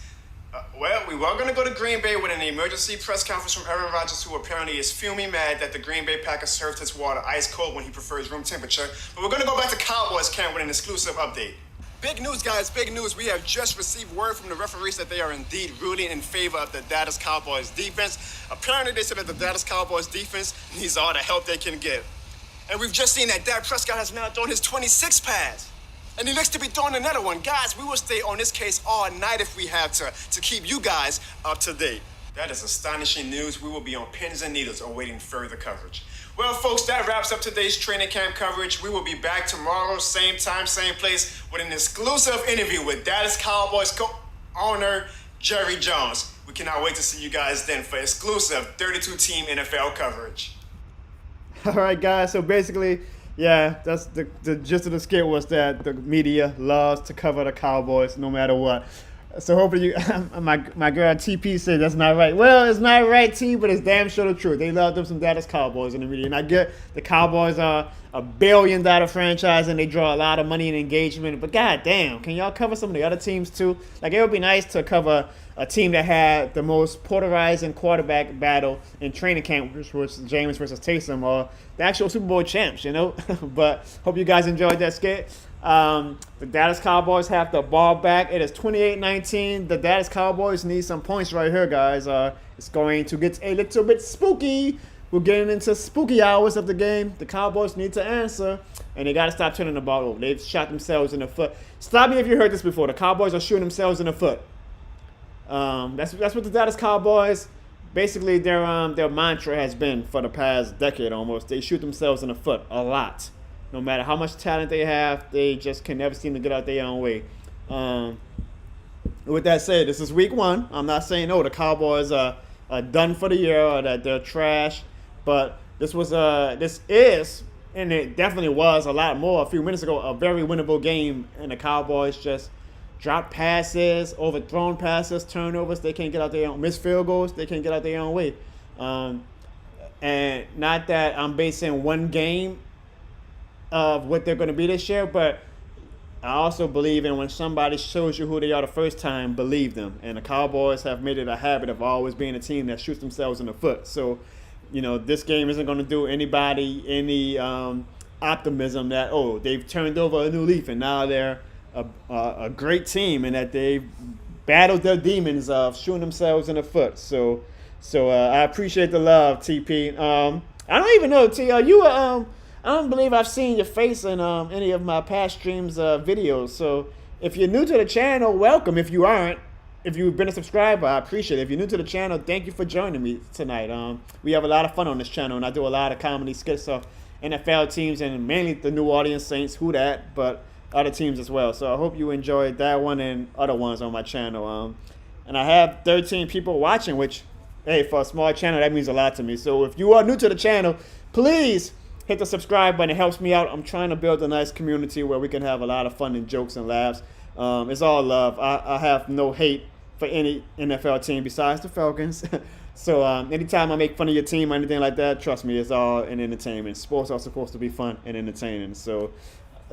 Speaker 2: Well, we were going to go to Green Bay with an emergency press conference from Aaron Rodgers, who apparently is fuming mad that the Green Bay Packers served his water ice cold when he prefers room temperature. But we're going to go back to Cowboys camp with an exclusive update. Big news, guys, big news. We have just received word from the referees that they are indeed ruling in favor of the Dallas Cowboys defense. Apparently, they said that the Dallas Cowboys defense needs all the help they can get. And we've just seen that Dak Prescott has now thrown his 26th pass. And he looks to be throwing another one. Guys, we will stay on this case all night if we have to keep you guys up to date. That is astonishing news. We will be on pins and needles awaiting further coverage. Well, folks, that wraps up today's training camp coverage. We will be back tomorrow, same time, same place, with an exclusive interview with Dallas Cowboys co-owner Jerry Jones. We cannot wait to see you guys then for exclusive 32-team NFL coverage.
Speaker 1: All right, guys. So basically, yeah, that's the gist of the skit was that the media loves to cover the Cowboys no matter what. So hopefully my girl TP said that's not right. Well, it's not right, T, but it's damn sure the truth. They love them some Dallas Cowboys in the media. And I get the Cowboys are a $1 billion franchise and they draw a lot of money and engagement. But goddamn, can y'all cover some of the other teams too? Like, it would be nice to cover a team that had the most polarizing quarterback battle in training camp, which was Jameis versus Taysom, or the actual Super Bowl champs, you know? But hope you guys enjoyed that skit. The Dallas Cowboys have the ball back. It is 28-19. The Dallas Cowboys need some points right here, guys. It's going to get a little bit spooky. We're getting into spooky hours of the game. The Cowboys need to answer, and they got to stop turning the ball over. They've shot themselves in the foot. Stop me if you heard this before. The Cowboys are shooting themselves in the foot. That's what the Dallas Cowboys, basically their mantra has been for the past decade almost. They shoot themselves in the foot a lot. No matter how much talent they have, they just can never seem to get out their own way. With that said, this is week 1. I'm not saying, the Cowboys are done for the year or that they're trash. But this is, and it definitely was a lot more a few minutes ago, a very winnable game. And the Cowboys just dropped passes, overthrown passes, turnovers. They can't get out their own, missed field goals. They can't get out their own way. And not that I'm basing one game of what they're going to be this year, but I also believe in when somebody shows you who they are the first time, believe them. And the Cowboys have made it a habit of always being a team that shoots themselves in the foot. So, this game isn't going to do anybody any optimism that, they've turned over a new leaf and now they're a great team and that they've battled their demons of shooting themselves in the foot. So I appreciate the love, TP. I don't even know, T, are you I don't believe I've seen your face in any of my past streams videos. So if you're new to the channel, welcome. If you aren't, if you've been a subscriber, I appreciate it. If you're new to the channel, thank you for joining me tonight. We have a lot of fun on this channel, and I do a lot of comedy skits of NFL teams and mainly the New Orleans Saints, who that, but other teams as well. So I hope you enjoyed that one and other ones on my channel. And I have 13 people watching, which, hey, for a small channel, that means a lot to me. So if you are new to the channel, please hit the subscribe button. It helps me out. I'm trying to build a nice community where we can have a lot of fun and jokes and laughs. It's all love. I have no hate for any NFL team besides the Falcons. So anytime I make fun of your team or anything like that, trust me, it's all an entertainment. Sports are supposed to be fun and entertaining. So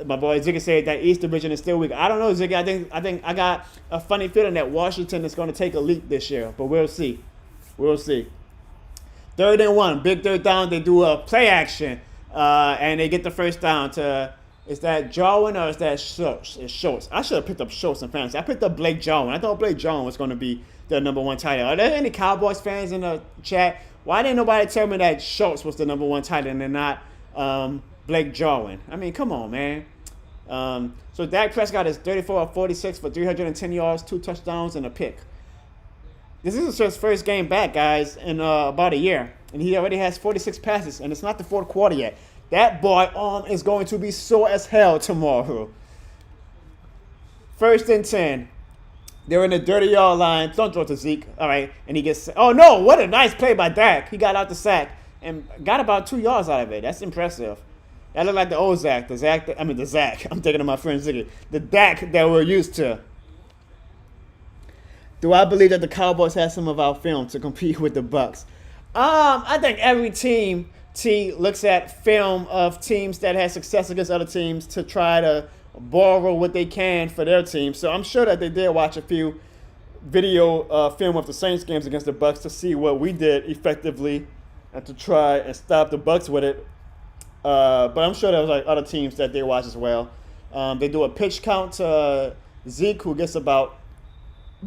Speaker 1: my boy Ziggy said that East Division is still weak. I don't know, Ziggy. I think I got a funny feeling that Washington is going to take a leap this year, but we'll see. We'll see. 3rd and 1, big third down. They do a play action. And they get the first down to, is that Jarwin or is that Schultz? It's Schultz. I should have picked up Schultz in fantasy. I picked up Blake Jarwin. I thought Blake Jarwin was going to be the number 1 tight end. Are there any Cowboys fans in the chat? Why didn't nobody tell me that Schultz was the number 1 tight end and not Blake Jarwin? I mean, come on, man. So Dak Prescott is 34 of 46 for 310 yards, 2 touchdowns, and a pick. This is his first game back, guys, in about a year. And he already has 46 passes, and it's not the 4th quarter yet. That boy is going to be sore as hell tomorrow. 1st and 10. They're in the 30-yard line. Don't throw to Zeke. All right. And he gets, oh, no, what a nice play by Dak. He got out the sack and got about 2 yards out of it. That's impressive. That looked like the old Zach. The Zach. I'm thinking of my friend Ziggy. The Dak that we're used to. Do I believe that the Cowboys have some of our film to compete with the Bucs? I think every team, looks at film of teams that had success against other teams to try to borrow what they can for their team. So I'm sure that they did watch a few video film of the Saints games against the Bucs to see what we did effectively and to try and stop the Bucs with it. But I'm sure there was like other teams that they watched as well. They do a pitch count to Zeke, who gets about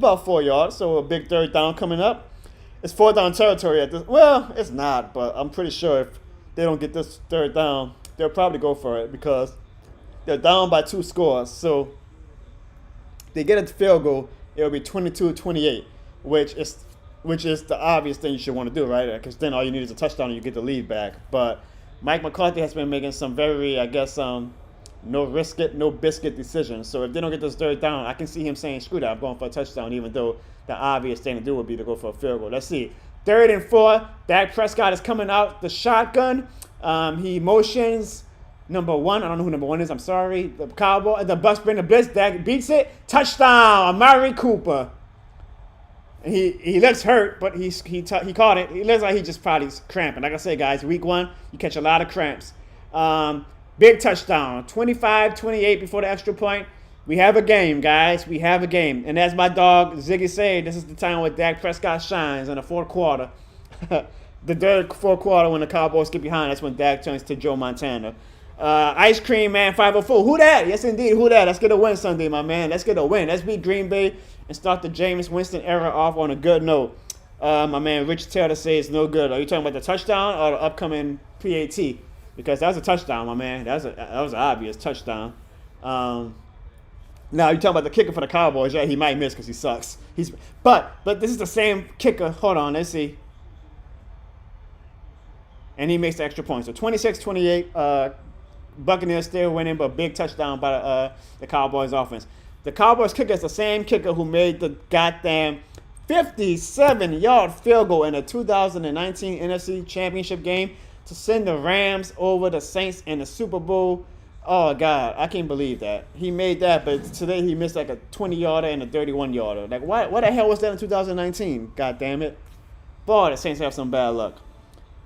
Speaker 1: 4 yards, so a big third down coming up. It's 4th down territory at this. Well, it's not, but I'm pretty sure if they don't get this third down, they'll probably go for it because they're down by 2 scores. So they get a field goal, it'll be 22-28, which is the obvious thing you should want to do, right? Because then all you need is a touchdown and you get the lead back. But Mike McCarthy has been making some very, I guess, no risk it, no biscuit decisions. So if they don't get this third down, I can see him saying, screw that, I'm going for a touchdown, even though the obvious thing to do would be to go for a field goal. Let's see. 3rd and 4. Dak Prescott is coming out the shotgun. He motions number 1. I don't know who number 1 is. I'm sorry. The Cowboy. The Bucs bring the blitz. Dak beats it. Touchdown. Amari Cooper. And he looks hurt, but he caught it. He looks like he just probably cramping. Like I said, guys, week 1, you catch a lot of cramps. Big touchdown. 25-28 before the extra point. We have a game, guys. We have a game. And as my dog Ziggy said, this is the time where Dak Prescott shines in the 4th quarter. The 4th quarter when the Cowboys get behind, that's when Dak turns to Joe Montana. Ice Cream Man 504. Who that? Yes, indeed. Who that? Let's get a win Sunday, my man. Let's get a win. Let's beat Green Bay and start the Jameis Winston era off on a good note. My man Rich Taylor says no good. Are you talking about the touchdown or the upcoming PAT? Because that was a touchdown, my man. That was an obvious touchdown. Now, you're talking about the kicker for the Cowboys. Yeah, he might miss because he sucks. But this is the same kicker. Hold on, let's see. And he makes the extra point. So 26-28. Buccaneers still winning, but big touchdown by the Cowboys offense. The Cowboys kicker is the same kicker who made the goddamn 57-yard field goal in the 2019 NFC Championship game to send the Rams over the Saints in the Super Bowl. Oh, God, I can't believe that. He made that, but today he missed like a 20-yarder and a 31-yarder. Like, what the hell was that in 2019? God damn it. Boy, the Saints have some bad luck.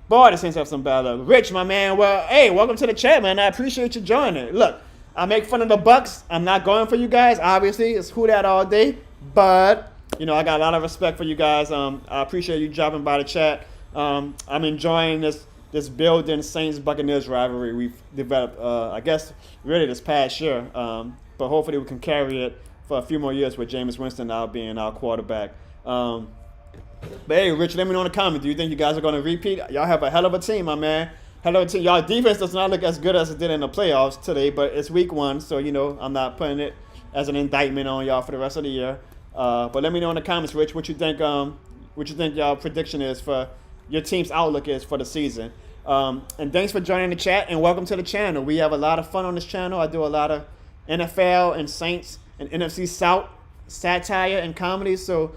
Speaker 1: Rich, my man, well, hey, welcome to the chat, man. I appreciate you joining. Look, I make fun of the Bucs. I'm not going for you guys, obviously. It's who that all day. But, I got a lot of respect for you guys. I appreciate you dropping by the chat. I'm enjoying this building Saints-Buccaneers rivalry we've developed, I guess, really this past year. But hopefully we can carry it for a few more years with Jameis Winston now being our quarterback. But hey, Rich, let me know in the comments. Do you think you guys are going to repeat? Y'all have a hell of a team, my man. Hell of a team. Y'all defense does not look as good as it did in the playoffs today, but it's week 1, so, I'm not putting it as an indictment on y'all for the rest of the year. But let me know in the comments, Rich, what you think y'all prediction is for your team's outlook is for the season. And thanks for joining the chat, and welcome to the channel. We have a lot of fun on this channel. I do a lot of NFL and Saints and NFC South satire and comedy. So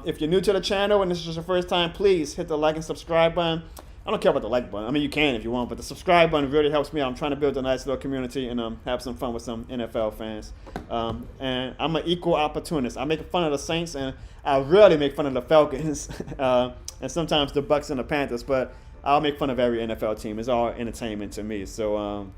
Speaker 1: if you're new to the channel and this is your first time, please hit the like and subscribe button. I don't care about the like button. I mean, you can if you want, but the subscribe button really helps me out. I'm trying to build a nice little community and have some fun with some NFL fans. And I'm an equal opportunist. I make fun of the Saints, and I really make fun of the Falcons and sometimes the Bucs and the Panthers, but I'll make fun of every NFL team. It's all entertainment to me. So,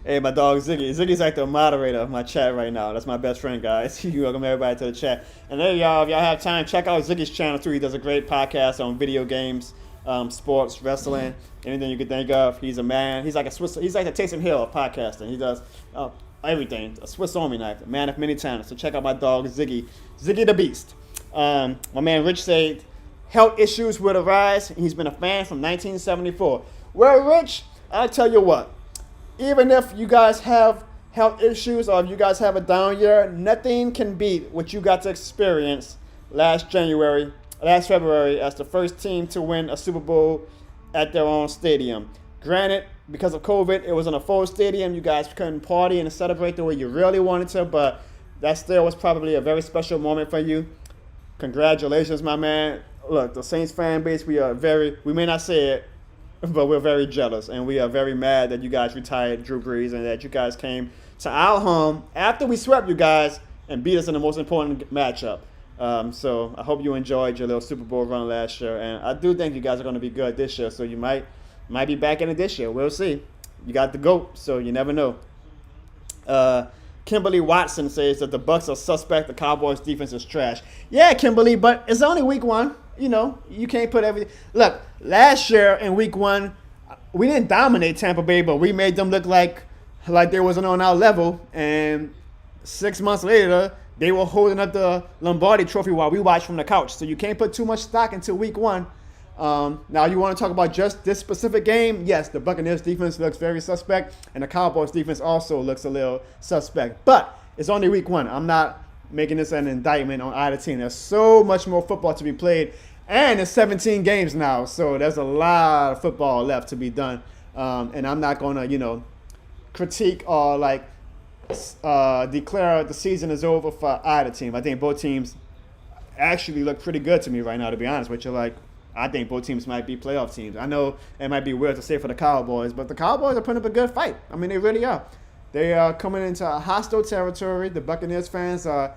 Speaker 1: hey, my dog Ziggy. Ziggy's like the moderator of my chat right now. That's my best friend, guys. You welcome everybody to the chat. And there, y'all, if y'all have time, check out Ziggy's channel, too. He does a great podcast on video games, sports, wrestling, anything you can think of. He's a man. He's like a Swiss. He's like the Taysom Hill of podcasting. He does everything. A Swiss Army knife. A man of many talents. So check out my dog Ziggy. Ziggy the Beast. My man Rich said health issues will arise. He's been a fan from 1974. Well, Rich, I'll tell you what. Even if you guys have health issues or if you guys have a down year, nothing can beat what you got to experience last February as the first team to win a Super Bowl at their own stadium. Granted, because of COVID, it was in a full stadium. You guys couldn't party and celebrate the way you really wanted to, but that still was probably a very special moment for you. Congratulations, my man. Look, the Saints fan base, we may not say it, but we're very jealous, and we are very mad that you guys retired Drew Brees and that you guys came to our home after we swept you guys and beat us in the most important matchup. So I hope you enjoyed your little Super Bowl run last year, and I do think you guys are going to be good this year, so you might be back in it this year. We'll see. You got the GOAT, so you never know. Kimberly Watson says that the Bucs are suspect. The Cowboys' defense is trash. Yeah, Kimberly, but it's only week 1. You can't put everything. Look, last year in week 1, we didn't dominate Tampa Bay, but we made them look like like they wasn't on our level, and 6 months later they were holding up the Lombardi Trophy while we watched from the couch. So you can't put too much stock into week one. Now you want to talk about just this specific game? Yes, the Buccaneers defense looks very suspect, and the Cowboys defense also looks a little suspect. But it's only week one. I'm not making this an indictment on either team. There's so much more football to be played, and it's 17 games now, so there's a lot of football left to be done. And I'm not going to, critique or declare the season is over for either team. I think both teams actually look pretty good to me right now, to be honest with you. I think both teams might be playoff teams. I know it might be weird to say for the Cowboys, but the Cowboys are putting up a good fight. I mean, they really are. They are coming into a hostile territory. The Buccaneers fans are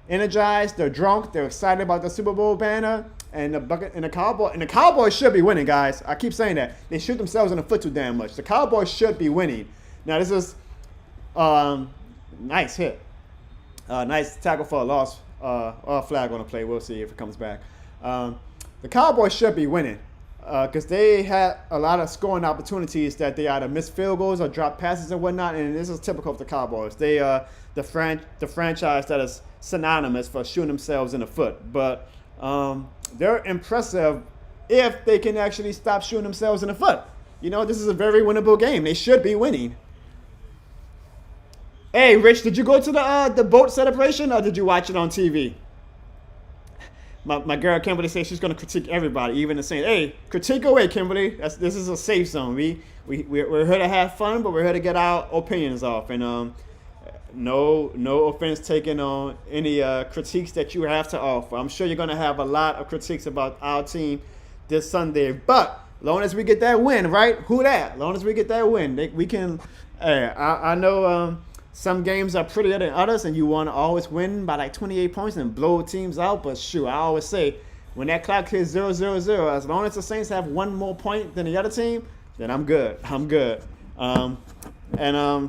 Speaker 1: energized. They're drunk. They're excited about the Super Bowl banner. And the Cowboys should be winning, guys. I keep saying that. They shoot themselves in the foot too damn much. The Cowboys should be winning. Now, this is nice hit. Nice tackle for a loss. Or a flag on the play. We'll see if it comes back. The Cowboys should be winning because they had a lot of scoring opportunities that they either missed field goals or dropped passes and whatnot, and this is typical of the Cowboys. They the franchise that is synonymous for shooting themselves in the foot. But they're impressive if they can actually stop shooting themselves in the foot. This is a very winnable game. They should be winning. Hey, Rich, did you go to the boat celebration or did you watch it on TV? My girl Kimberly says she's going to critique everybody, even the Saints. Hey, critique away, Kimberly. This is a safe zone. We're here to have fun, but we're here to get our opinions off. And no offense taken on any critiques that you have to offer. I'm sure you're going to have a lot of critiques about our team this Sunday. But long as we get that win, right? Who that? Long as we get that win, we can. Hey, I know. Some games are prettier than others, and you want to always win by 28 points and blow teams out. But shoot, I always say, when that clock hits 0-0-0, as long as the Saints have one more point than the other team, then I'm good. I'm good.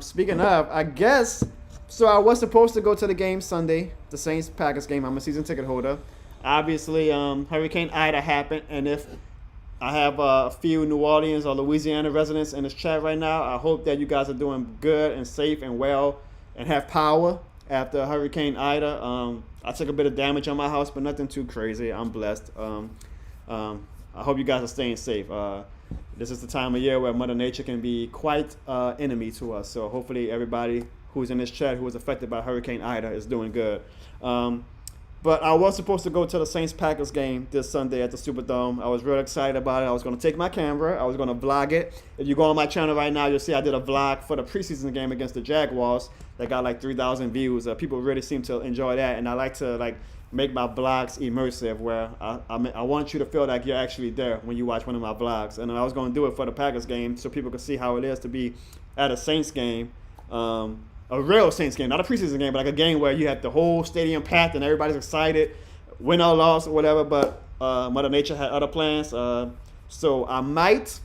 Speaker 1: Speaking of, I guess, so I was supposed to go to the game Sunday, the Saints-Packers game. I'm a season ticket holder. Obviously, Hurricane Ida happened, and if I have a few New Orleans or Louisiana residents in this chat right now. I hope that you guys are doing good and safe and well and have power after Hurricane Ida. I took a bit of damage on my house, but nothing too crazy. I'm blessed. I hope you guys are staying safe. This is the time of year where Mother Nature can be quite enemy to us. So hopefully everybody who's in this chat who was affected by Hurricane Ida is doing good. But I was supposed to go to the Saints-Packers game this Sunday at the Superdome. I was real excited about it. I was going to take my camera. I was going to vlog it. If you go on my channel right now, you'll see I did a vlog for the preseason game against the Jaguars that got 3,000 views. People really seem to enjoy that, and I like to make my vlogs immersive where I want you to feel like you're actually there when you watch one of my vlogs. And I was going to do it for the Packers game so people could see how it is to be at a Saints game. A real Saints game, not a preseason game, but a game where you have the whole stadium packed and everybody's excited, win or loss or whatever. But Mother Nature had other plans, so I might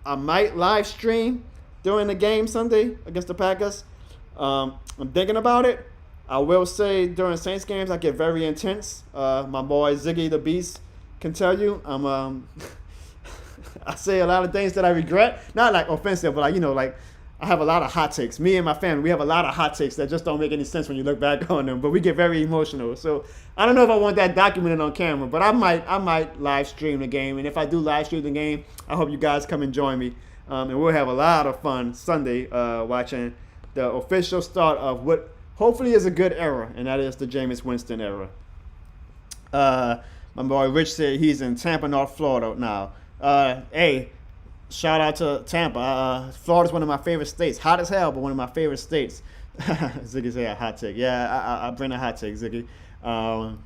Speaker 1: live stream during the game Sunday against the Packers. I'm thinking about it. I will say during Saints games I get very intense. My boy Ziggy the Beast can tell you I say a lot of things that I regret, not offensive, but I have a lot of hot takes. Me and my family, we have a lot of hot takes that just don't make any sense when you look back on them. But we get very emotional. So I don't know if I want that documented on camera, but I might live stream the game. And if I do live stream the game, I hope you guys come and join me. And we'll have a lot of fun Sunday watching the official start of what hopefully is a good era, and that is the Jameis Winston era. My boy Rich said he's in Tampa, North Florida now. Hey. Shout out to Tampa. Florida's one of my favorite states. Hot as hell, but one of my favorite states. Ziggy said a hot take. Yeah, I bring a hot take, Ziggy. My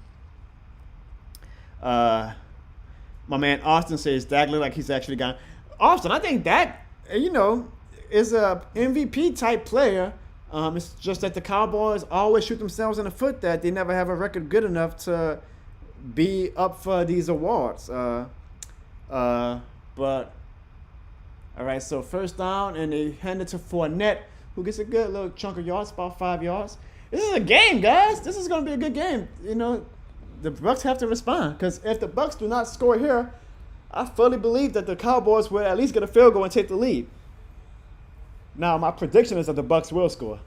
Speaker 1: man Austin says Dak look like he's actually gone. Austin, I think Dak, is a MVP type player. It's just that the Cowboys always shoot themselves in the foot that they never have a record good enough to be up for these awards. But all right, so first down, and they hand it to Fournette, who gets a good little chunk of yards, about 5 yards. This is a game, guys. This is going to be a good game. The Bucs have to respond, because if the Bucs do not score here, I fully believe that the Cowboys will at least get a field goal and take the lead. Now, my prediction is that the Bucs will score.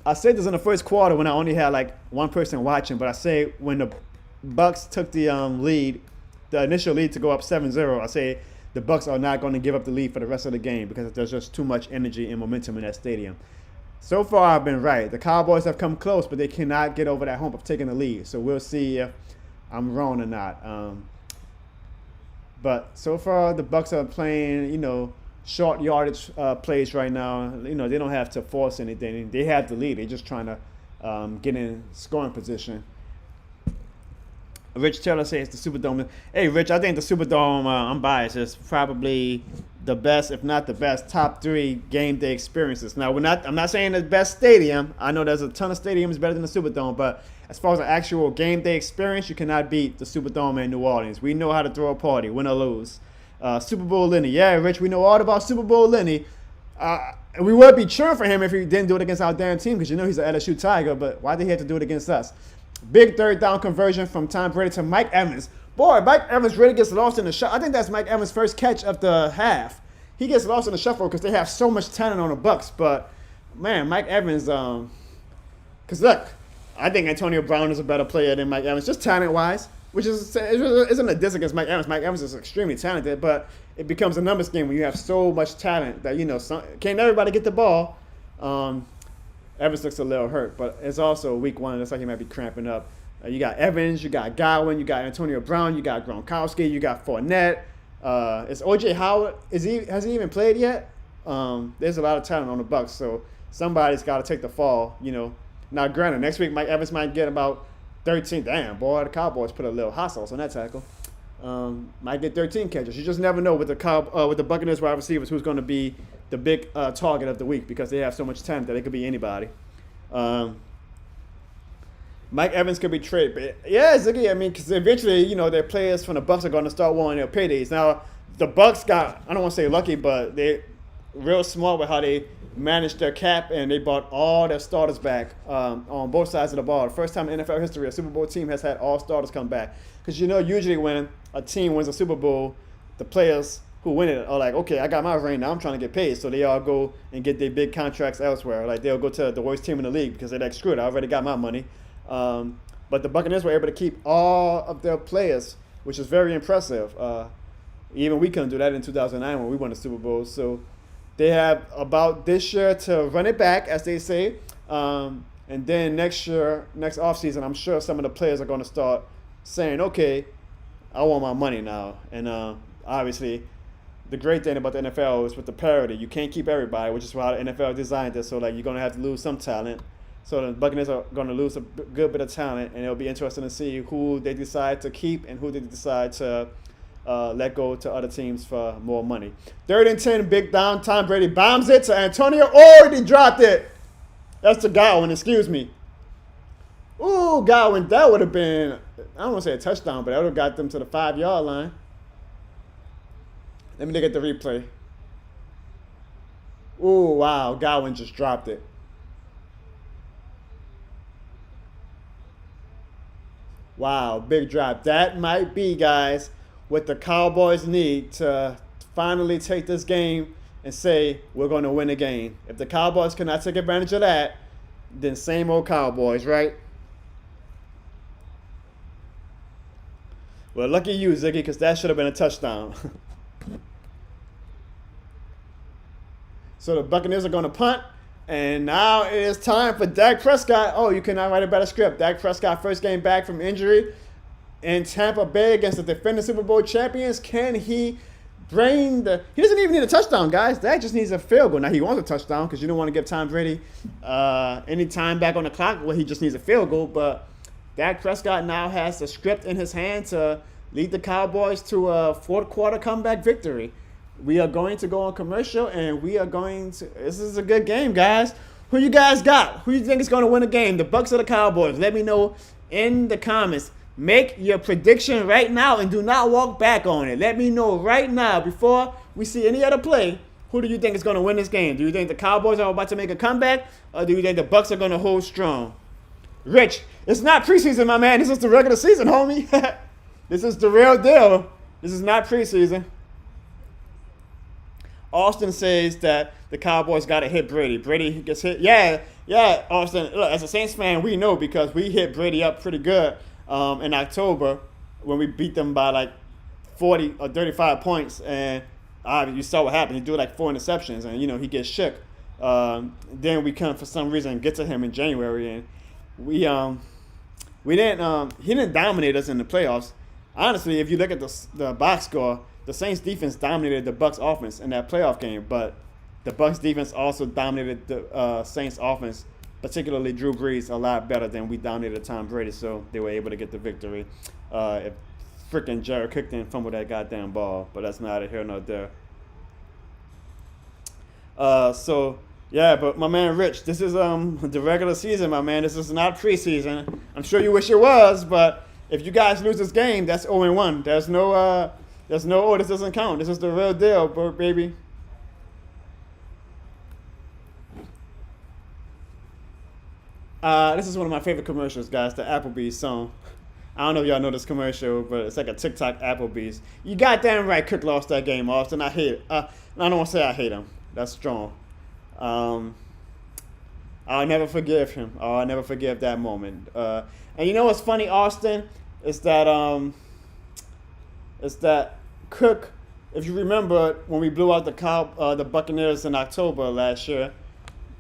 Speaker 1: I said this in the first quarter when I only had like one person watching, but I say when the Bucs took the lead, the initial lead to go up 7-0, I say the Bucs are not going to give up the lead for the rest of the game because there's just too much energy and momentum in that stadium. So far, I've been right. The Cowboys have come close, but they cannot get over that hump of taking the lead. So we'll see if I'm wrong or not. But so far, the Bucs are playing, short yardage plays right now. They don't have to force anything. They have the lead. They're just trying to get in scoring position. Rich Taylor says the Superdome. Hey, Rich, I think the Superdome, I'm biased, is probably the best, if not the best, top 3 game day experiences. Now, I'm not saying the best stadium. I know there's a ton of stadiums better than the Superdome, but as far as an actual game day experience, you cannot beat the Superdome in New Orleans. We know how to throw a party, win or lose. Super Bowl Lenny. Yeah, Rich, we know all about Super Bowl Lenny. We would be cheering for him if he didn't do it against our damn team because he's an LSU Tiger, but why did he have to do it against us? Big third down conversion from Tom Brady to Mike Evans. Boy, Mike Evans really gets lost in the shuffle. I think that's Mike Evans' first catch of the half. He gets lost in the shuffle because they have so much talent on the Bucs. But, man, Mike Evans, because look, I think Antonio Brown is a better player than Mike Evans, just talent-wise, which isn't a diss against Mike Evans. Mike Evans is extremely talented, but it becomes a numbers game when you have so much talent that, can't everybody get the ball. Evans looks a little hurt, but it's also week 1. It looks like he might be cramping up. You got Evans, you got Godwin, you got Antonio Brown, you got Gronkowski, you got Fournette. Is O.J. Howard, has he even played yet? There's a lot of talent on the Bucs, so somebody's got to take the fall, Now, granted, next week Mike Evans might get about 13. Damn, boy, the Cowboys put a little hot sauce on that tackle. Might get 13 catches. You just never know with the Buccaneers wide receivers who's going to be the big target of the week because they have so much talent that it could be anybody. Mike Evans could be traded. But yeah, Ziggy, because eventually, their players from the Bucs are going to start wanting their paydays. Now, the Bucs got, I don't want to say lucky, but they're real smart with how they managed their cap, and they brought all their starters back on both sides of the ball. The first time in NFL history, a Super Bowl team has had all starters come back. Because, usually when a team wins a Super Bowl, the players who win it are like, okay, I got my ring, now I'm trying to get paid. So they all go and get their big contracts elsewhere. Like, they'll go to the worst team in the league because they're like, screw it, I already got my money. But the Buccaneers were able to keep all of their players, which is very impressive. Even we couldn't do that in 2009 when we won the Super Bowl. So they have about this year to run it back, as they say. And then next offseason, I'm sure some of the players are going to start saying, okay, I want my money now. And obviously, the great thing about the NFL is with the parity. You can't keep everybody, which is why the NFL designed this. So, you're going to have to lose some talent. So the Buccaneers are going to lose a good bit of talent, and it'll be interesting to see who they decide to keep and who they decide to let go to other teams for more money. 3rd and 10, big down. Tom Brady bombs it to Antonio. Oh, he dropped it. That's to Godwin, excuse me. Ooh, Godwin, that would have been, I don't want to say a touchdown, but that would have got them to the 5-yard line. Let me look at the replay. Ooh, wow, Godwin just dropped it. Wow, big drop. That might be, guys, what the Cowboys need to finally take this game and say, we're going to win the game. If the Cowboys cannot take advantage of that, then same old Cowboys, right? Well, lucky you, Ziggy, because that should have been a touchdown. So the Buccaneers are going to punt. And now it is time for Dak Prescott. Oh, you cannot write a better script. Dak Prescott, first game back from injury in Tampa Bay against the defending Super Bowl champions. Can he bring he doesn't even need a touchdown, guys. Dak just needs a field goal. Now, he wants a touchdown because you don't want to give Tom Brady any time back on the clock. Well, he just needs a field goal. But Dak Prescott now has the script in his hand to lead the Cowboys to a fourth quarter comeback victory. We are going to go on commercial, and we are going to – this is a good game, guys. Who you guys got? Who you think is going to win the game, the Bucs or the Cowboys? Let me know in the comments. Make your prediction right now and do not walk back on it. Let me know right now before we see any other play. Who do you think is going to win this game? Do you think the Cowboys are about to make a comeback, or do you think the Bucs are going to hold strong? Rich, it's not preseason, my man. This is the regular season, homie. This is the real deal. This is not preseason. Austin says that the Cowboys got to hit Brady. Brady gets hit. Yeah, Austin. Look, as a Saints fan, we know because we hit Brady up pretty good in October when we beat them by like 40 or 35 points. And you saw what happened. He threw like 4 interceptions, and he gets shook. Then we come for some reason and get to him in January, and we didn't. He didn't dominate us in the playoffs. Honestly, if you look at the box score, the Saints defense dominated the Bucs offense in that playoff game, but the Bucs defense also dominated the Saints offense, particularly Drew Brees, a lot better than we dominated Tom Brady. So they were able to get the victory. If freaking Jared Cook didn't fumble that goddamn ball, but that's neither here nor there. Yeah, but my man Rich, this is the regular season, my man. This is not preseason. I'm sure you wish it was, but if you guys lose this game, that's 0-1. There's no this doesn't count. This is the real deal, baby. This is one of my favorite commercials, guys, the Applebee's song. I don't know if y'all know this commercial, but it's like a TikTok Applebee's. You goddamn right Cook lost that game, Austin. I hate it. I don't want to say I hate him. That's strong. I'll never forgive him. I'll never forgive that moment. And you know what's funny, Austin? Is that Cook, if you remember when we blew out the Buccaneers in October last year,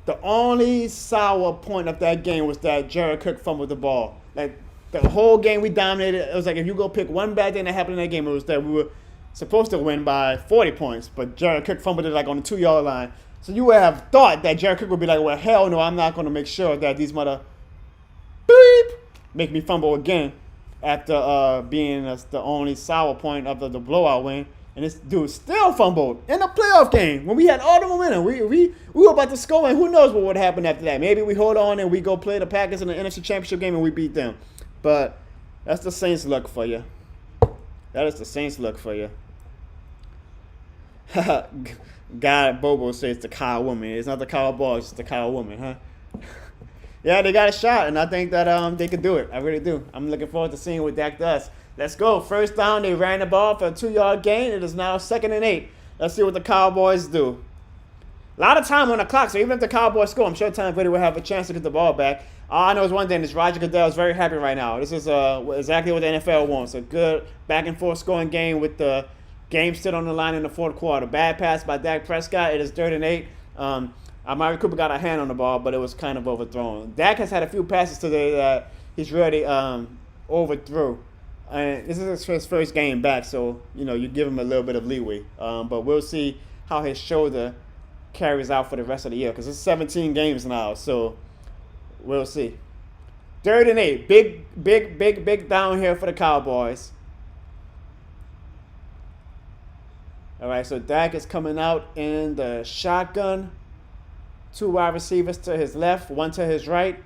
Speaker 1: the only sour point of that game was that Jared Cook fumbled the ball. Like the whole game we dominated. It was like if you go pick one bad thing that happened in that game, it was that we were supposed to win by 40 points, but Jared Cook fumbled it like on the 2-yard line. So you would have thought that Jared Cook would be like, well, hell no, I'm not going to make sure that these mother beep make me fumble again after being the only sour point of the blowout win. And this dude still fumbled in the playoff game when we had all the momentum. We were about to score, and who knows what would happen after that. Maybe we hold on and we go play the Packers in the NFC Championship game and we beat them. But that's the Saints' luck for you. That is the Saints' luck for you. God, Bobo says the cow woman. It's not the Cowboys, it's the cow woman, huh? Yeah, they got a shot, and I think that they could do it. I really do. I'm looking forward to seeing what Dak does. Let's go. First down, they ran the ball for a 2-yard gain. It is now 2nd and 8. Let's see what the Cowboys do. A lot of time on the clock, so even if the Cowboys score, I'm sure Tom Brady will have a chance to get the ball back. All I know is one thing, is Roger Goodell is very happy right now. This is exactly what the NFL wants. A good back-and-forth scoring game with the game still on the line in the fourth quarter. Bad pass by Dak Prescott. It is 3rd and 8. Amari Cooper got a hand on the ball, but it was kind of overthrown. Dak has had a few passes today that he's really overthrew. And this is his first game back, so you give him a little bit of leeway. But we'll see how his shoulder carries out for the rest of the year, because it's 17 games now, so we'll see. 3rd and 8, big down here for the Cowboys. All right, so Dak is coming out in the shotgun. 2 wide receivers to his left, 1 to his right.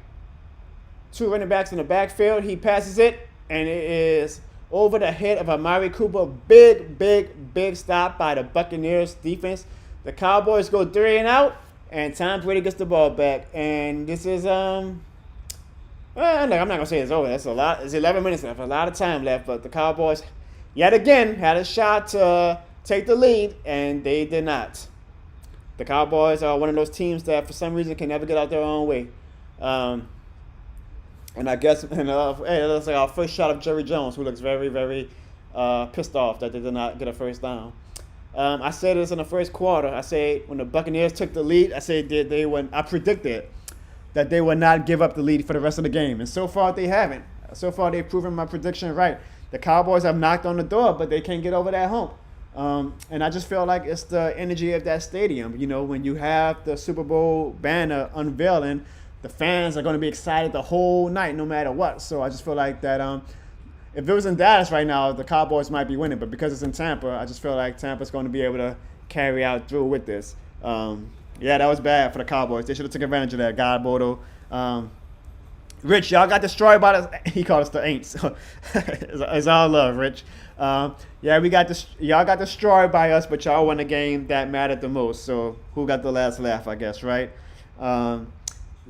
Speaker 1: 2 running backs in the backfield. He passes it, and it is over the head of Amari Cooper. Big stop by the Buccaneers defense. The Cowboys go 3 and out, and Tom Brady gets the ball back. And this is I'm not gonna say it's over. That's a lot. It's 11 minutes left. A lot of time left, but the Cowboys yet again had a shot to take the lead, and they did not. The Cowboys are one of those teams that for some reason can never get out their own way. And I guess hey, it looks like our first shot of Jerry Jones, who looks very, very pissed off that they did not get a first down. I said this in the first quarter. I said when the Buccaneers took the lead, I predicted that they would not give up the lead for the rest of the game. And so far they haven't. So far they've proven my prediction right. The Cowboys have knocked on the door, but they can't get over that hump. And I just feel like it's the energy of that stadium. When you have the Super Bowl banner unveiling, the fans are going to be excited the whole night, no matter what. So I just feel like that if it was in Dallas right now, the Cowboys might be winning. But because it's in Tampa, I just feel like Tampa's going to be able to carry out through with this. Yeah, that was bad for the Cowboys. They should have took advantage of that. God, Bodo. Rich, y'all got destroyed by us. He called us the Aints. It's all love, Rich. Yeah, y'all got destroyed by us, but y'all won the game that mattered the most. So who got the last laugh, I guess, right?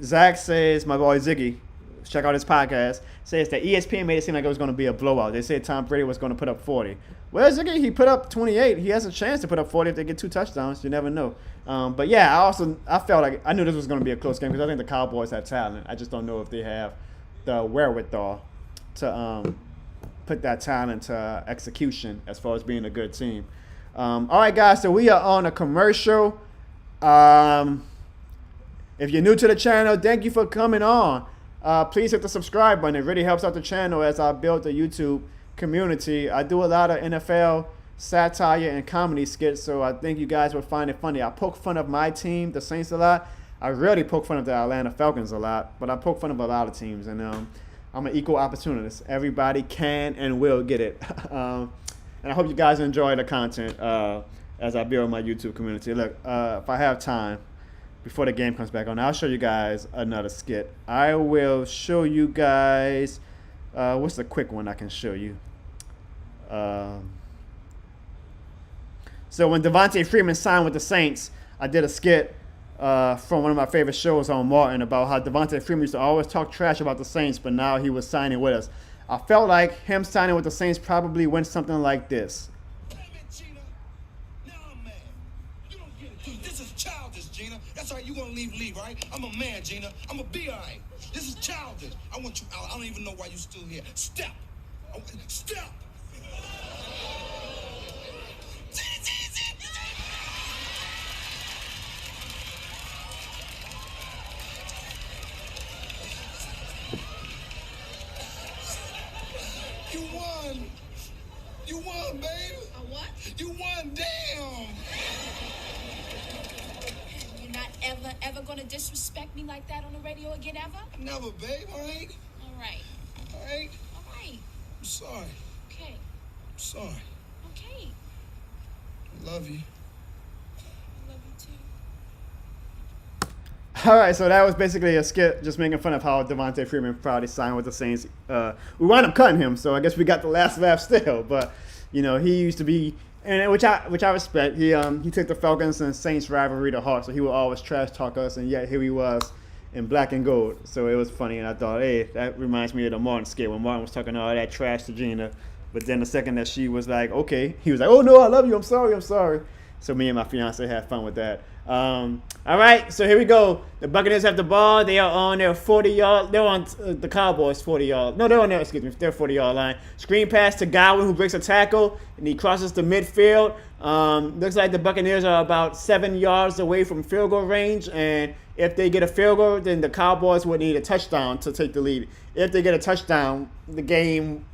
Speaker 1: Zach says, my boy Ziggy, check out his podcast. Says that ESPN made it seem like it was going to be a blowout. They said Tom Brady was going to put up 40. Whereas again, he put up 28. He has a chance to put up 40 if they get 2 touchdowns. You never know. But yeah, I felt like I knew this was going to be a close game because I think the Cowboys have talent. I just don't know if they have the wherewithal to put that talent to execution as far as being a good team. All right, guys. So we are on a commercial. If you're new to the channel, thank you for coming on. Please hit the subscribe button. It really helps out the channel as I build the YouTube community. I do a lot of NFL satire and comedy skits, so I think you guys will find it funny. I poke fun of my team, the Saints, a lot. I really poke fun of the Atlanta Falcons a lot, but I poke fun of a lot of teams, and I'm an equal opportunist. Everybody can and will get it. And I hope you guys enjoy the content as I build my YouTube community. Look, if I have time before the game comes back on, I'll show you guys another skit. I will show you guys, what's the quick one I can show you? So when Devontae Freeman signed with the Saints, I did a skit from one of my favorite shows on Martin about how Devontae Freeman used to always talk trash about the Saints, but now he was signing with us. I felt like him signing with the Saints probably went something like this.
Speaker 4: This is childish, Gina. That's all right. You want to leave league, right? I'm a man, Gina. I'm a be all right. This is childish. I want you out. I don't even know why you still here. Step. Step. You won. You won, babe.
Speaker 5: A what?
Speaker 4: You won, damn.
Speaker 5: You're not ever gonna disrespect me like that on the radio again, ever?
Speaker 4: Never, babe, all right?
Speaker 5: All right.
Speaker 4: All right?
Speaker 5: All right.
Speaker 4: I'm sorry.
Speaker 5: Okay.
Speaker 4: I'm sorry.
Speaker 5: Okay.
Speaker 4: I love you.
Speaker 5: I love you too.
Speaker 1: All right, so that was basically a skit just making fun of how Devontae Freeman probably signed with the Saints. We wound up cutting him, so I guess we got the last laugh still. But, he used to be, and which I respect. He took the Falcons and Saints rivalry to heart, so he would always trash talk us, and yet here he was in black and gold. So it was funny, and I thought, hey, that reminds me of the Martin skit when Martin was talking all that trash to Gina. But then the second that she was like, okay, he was like, oh, no, I love you. I'm sorry. So me and my fiance had fun with that. All right, so here we go. The Buccaneers have the ball. They are on their 40-yard. They're on the Cowboys' 40-yard. No, they're on their 40-yard line. Screen pass to Godwin, who breaks a tackle, and he crosses the midfield. Looks like the Buccaneers are about 7 yards away from field goal range, and if they get a field goal, then the Cowboys would need a touchdown to take the lead. If they get a touchdown, the game,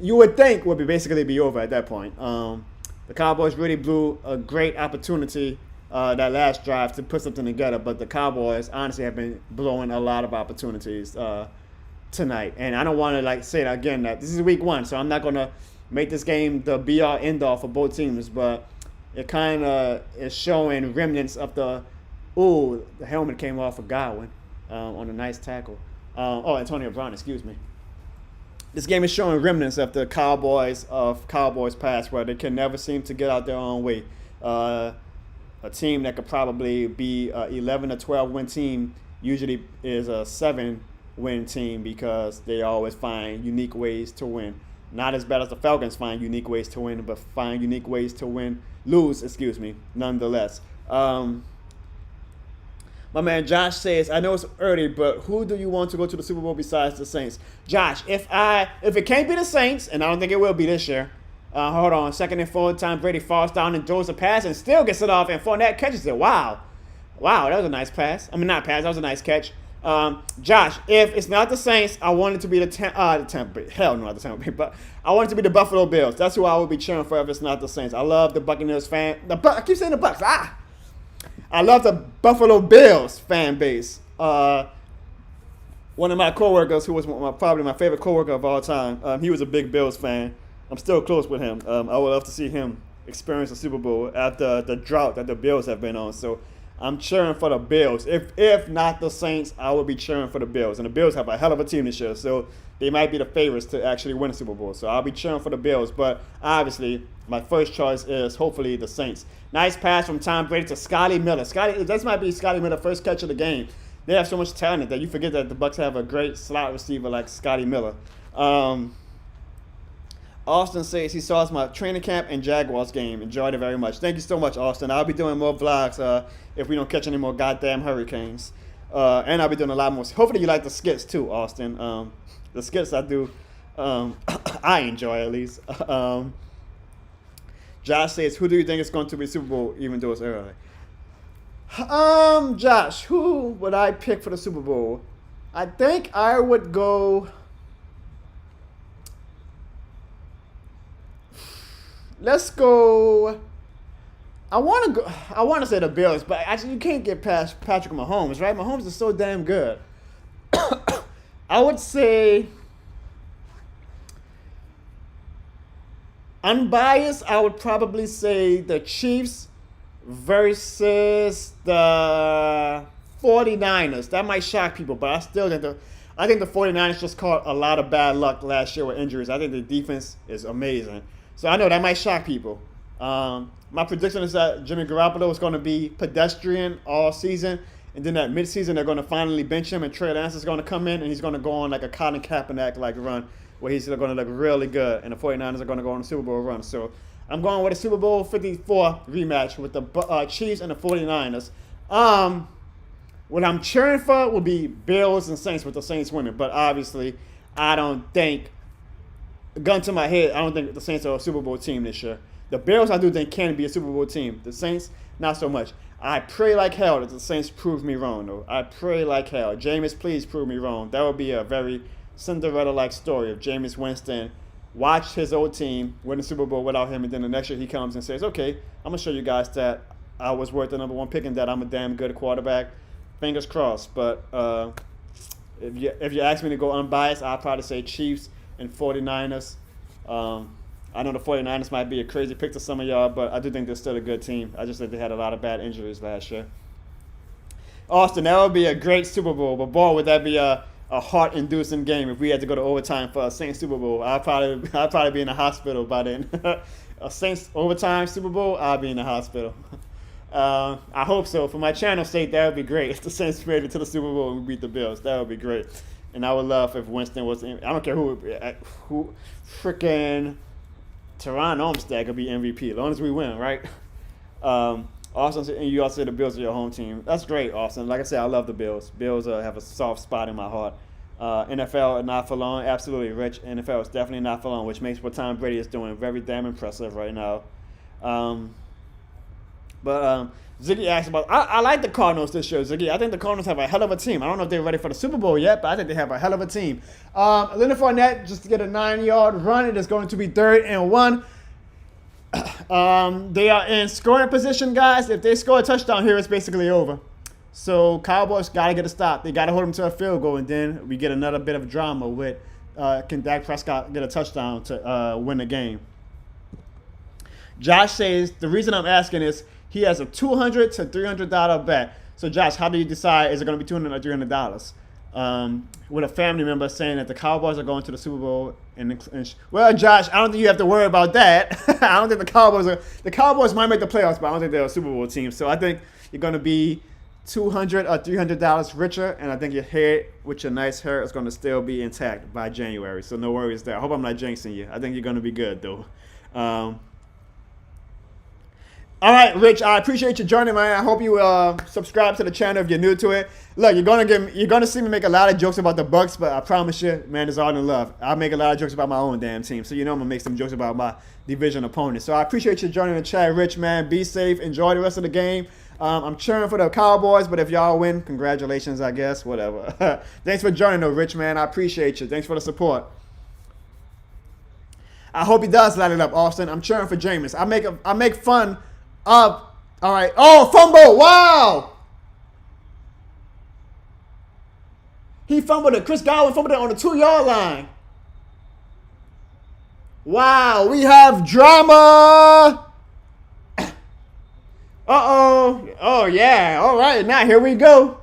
Speaker 1: you would think, would basically be over at that point. The Cowboys really blew a great opportunity that last drive to put something together, but the Cowboys honestly have been blowing a lot of opportunities tonight. And I don't want to say it again that this is week 1, so I'm not going to make this game the be-all, end-all for both teams, but it kind of is showing remnants of the helmet came off of Godwin on a nice tackle. Antonio Brown, excuse me. This game is showing remnants of the Cowboys past, where they can never seem to get out their own way. A team that could probably be an 11 or 12 win team usually is a 7-win team because they always find unique ways to win. Not as bad as the Falcons find unique ways to win, but find unique ways to lose, nonetheless. My man Josh says, I know it's early, but who do you want to go to the Super Bowl besides the Saints? Josh, if it can't be the Saints, and I don't think it will be this year, hold on, 2nd and 4, Tom Brady falls down and throws a pass and still gets it off, and Fournette catches it. Wow, that was a nice pass. I mean, not pass, that was a nice catch. Josh, if it's not the Saints, I want it to be the Tampa Bay. Hell no, not the Tampa Bay, but I want it to be the Buffalo Bills. That's who I would be cheering for if it's not the Saints. I love the Buccaneers fan. I keep saying the Bucs. I love the Buffalo Bills fan base. One of my coworkers, who was probably my favorite coworker of all time, he was a big Bills fan. I'm still close with him. I would love to see him experience the Super Bowl after the drought that the Bills have been on. So I'm cheering for the Bills. If not the Saints, I would be cheering for the Bills. And the Bills have a hell of a team this year, so they might be the favorites to actually win the Super Bowl. So I'll be cheering for the Bills. But obviously, my first choice is hopefully the Saints. Nice pass from Tom Brady to Scotty Miller. This might be Scotty Miller's first catch of the game. they have so much talent that you forget that the Bucs have a great slot receiver like Scotty Miller. Austin says he saw my training camp and Jaguars game. Enjoyed it very much. Thank you so much, Austin. I'll be doing more vlogs if we don't catch any more goddamn hurricanes. And I'll be doing a lot more. Hopefully you like the skits too, Austin. The skits I do, I enjoy at least. Josh says, who do you think is going to be Super Bowl even though it's early? Josh, who would I pick for the Super Bowl? I think I would go... Let's go. I want to say the Bills, but actually you can't get past Patrick Mahomes, right? Mahomes is so damn good. I would say, unbiased, I would probably say the Chiefs versus the 49ers. That might shock people, but I still think the 49ers just caught a lot of bad luck last year with injuries. I think the defense is amazing. So I know that might shock people. My prediction is that Jimmy Garoppolo is going to be pedestrian all season. And then at midseason, they're going to finally bench him. And Trey Lance is going to come in. And he's going to go on like a Colin Kaepernick-like run where he's going to look really good. And the 49ers are going to go on a Super Bowl run. So I'm going with a Super Bowl 54 rematch with the Chiefs and the 49ers. What I'm cheering for will be Bills and Saints with the Saints winning. But obviously, I don't think... Gun to my head, I don't think the Saints are a Super Bowl team this year. The Bills, I do think, can be a Super Bowl team. The Saints, not so much. I pray like hell that the Saints prove me wrong, though. I pray like hell. Jameis, please prove me wrong. That would be a very Cinderella-like story if Jameis Winston watched his old team win the Super Bowl without him, and then the next year he comes and says, okay, I'm going to show you guys that I was worth the number one pick and that I'm a damn good quarterback. Fingers crossed. But if you ask me to go unbiased, I'd probably say Chiefs and 49ers. I know the 49ers might be a crazy pick to some of y'all, but I do think they're still a good team. I just think they had a lot of bad injuries last year. Austin, that would be a great Super Bowl, but boy, would that be a heart-inducing game if we had to go to overtime for a Saints Super Bowl. I'd probably be in the hospital by then. A Saints overtime Super Bowl, I'll be in the hospital. I hope so. For my channel's sake, that would be great. If the Saints made it to the Super Bowl and we beat the Bills, that would be great. And I would love if Winston was in. I don't care who freaking Teron Armstead could be MVP as long as we win, right? Austin, and you also said the Bills are your home team. That's great, Austin. Like I said, I love the Bills. Bills have a soft spot in my heart. NFL is not for long. Absolutely, Rich. NFL is definitely not for long, which makes what Tom Brady is doing very damn impressive right now. Ziggy asked about, I like the Cardinals this year, Ziggy. I think the Cardinals have a hell of a team. I don't know if they're ready for the Super Bowl yet, but I think they have a hell of a team. Leonard Fournette, just to get a 9-yard run, it is going to be 3rd and 1. They are in scoring position, guys. If they score a touchdown here, it's basically over. So Cowboys got to get a stop. They got to hold them to a field goal, and then we get another bit of drama with can Dak Prescott get a touchdown to win the game. Josh says, the reason I'm asking is he has a $200 to $300 bet. So, Josh, how do you decide, is it going to be $200 or $300? With a family member saying that the Cowboys are going to the Super Bowl. Well, Josh, I don't think you have to worry about that. I don't think the Cowboys might make the playoffs, but I don't think they're a Super Bowl team. So I think you're going to be $200 or $300 richer, and I think your hair with your nice hair is going to still be intact by January. So no worries there. I hope I'm not jinxing you. I think you're going to be good, though. All right, Rich, I appreciate you joining, man. I hope you subscribe to the channel if you're new to it. Look, you're gonna see me make a lot of jokes about the Bucs, but I promise you, man, it's all in love. I make a lot of jokes about my own damn team, so you know I'm gonna make some jokes about my division opponents. So I appreciate you joining the chat, Rich, man. Be safe, enjoy the rest of the game. I'm cheering for the Cowboys, but if y'all win, congratulations, I guess. Whatever. Thanks for joining, though, Rich, man. I appreciate you. Thanks for the support. I hope he does light it up, Austin. I'm cheering for Jameis. I make fun. All right. Oh, fumble. Wow. He fumbled it. Chris Godwin fumbled it on the 2-yard line. Wow. We have drama. Uh-oh. Oh, yeah. All right. Now, here we go.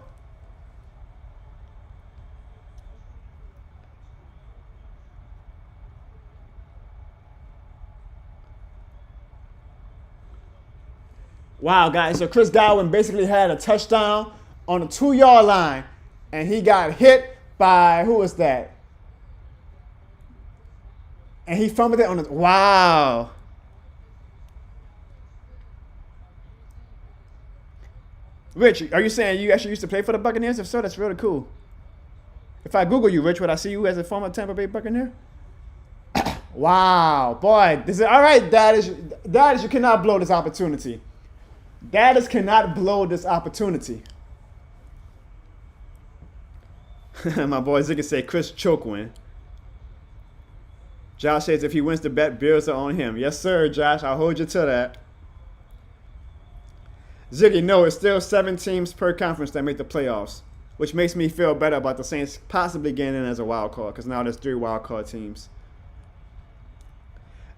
Speaker 1: Wow, guys. So Chris Godwin basically had a touchdown on the 2-yard line. and he got hit by, who was that? And he fumbled it on the, wow. Rich, are you saying you actually used to play for the Buccaneers? If so, that's really cool. If I Google you, Rich, would I see you as a former Tampa Bay Buccaneer? Wow, boy, this is all right. That is, you cannot blow this opportunity. That is cannot blow this opportunity. My boy Ziggy say Chris choke win. Josh says if he wins the bet, Bills are on him. Yes, sir, Josh. I'll hold you to that. Ziggy, no, it's still 7 teams per conference that make the playoffs, which makes me feel better about the Saints possibly getting in as a wild card, because now there's 3 wild card teams.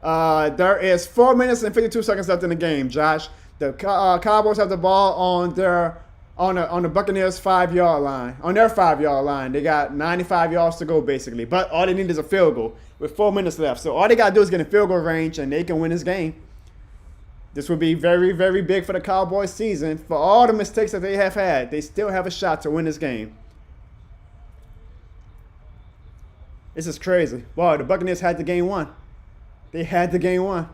Speaker 1: There is 4 minutes and 52 seconds left in the game, Josh. The Cowboys have the ball on the Buccaneers 5-yard line. On their 5-yard line. They got 95 yards to go, basically. But all they need is a field goal with 4 minutes left. So all they got to do is get in field goal range, and they can win this game. This will be very, very big for the Cowboys season. For all the mistakes that they have had, they still have a shot to win this game. This is crazy. Wow, the Buccaneers had the game won. They had the game won.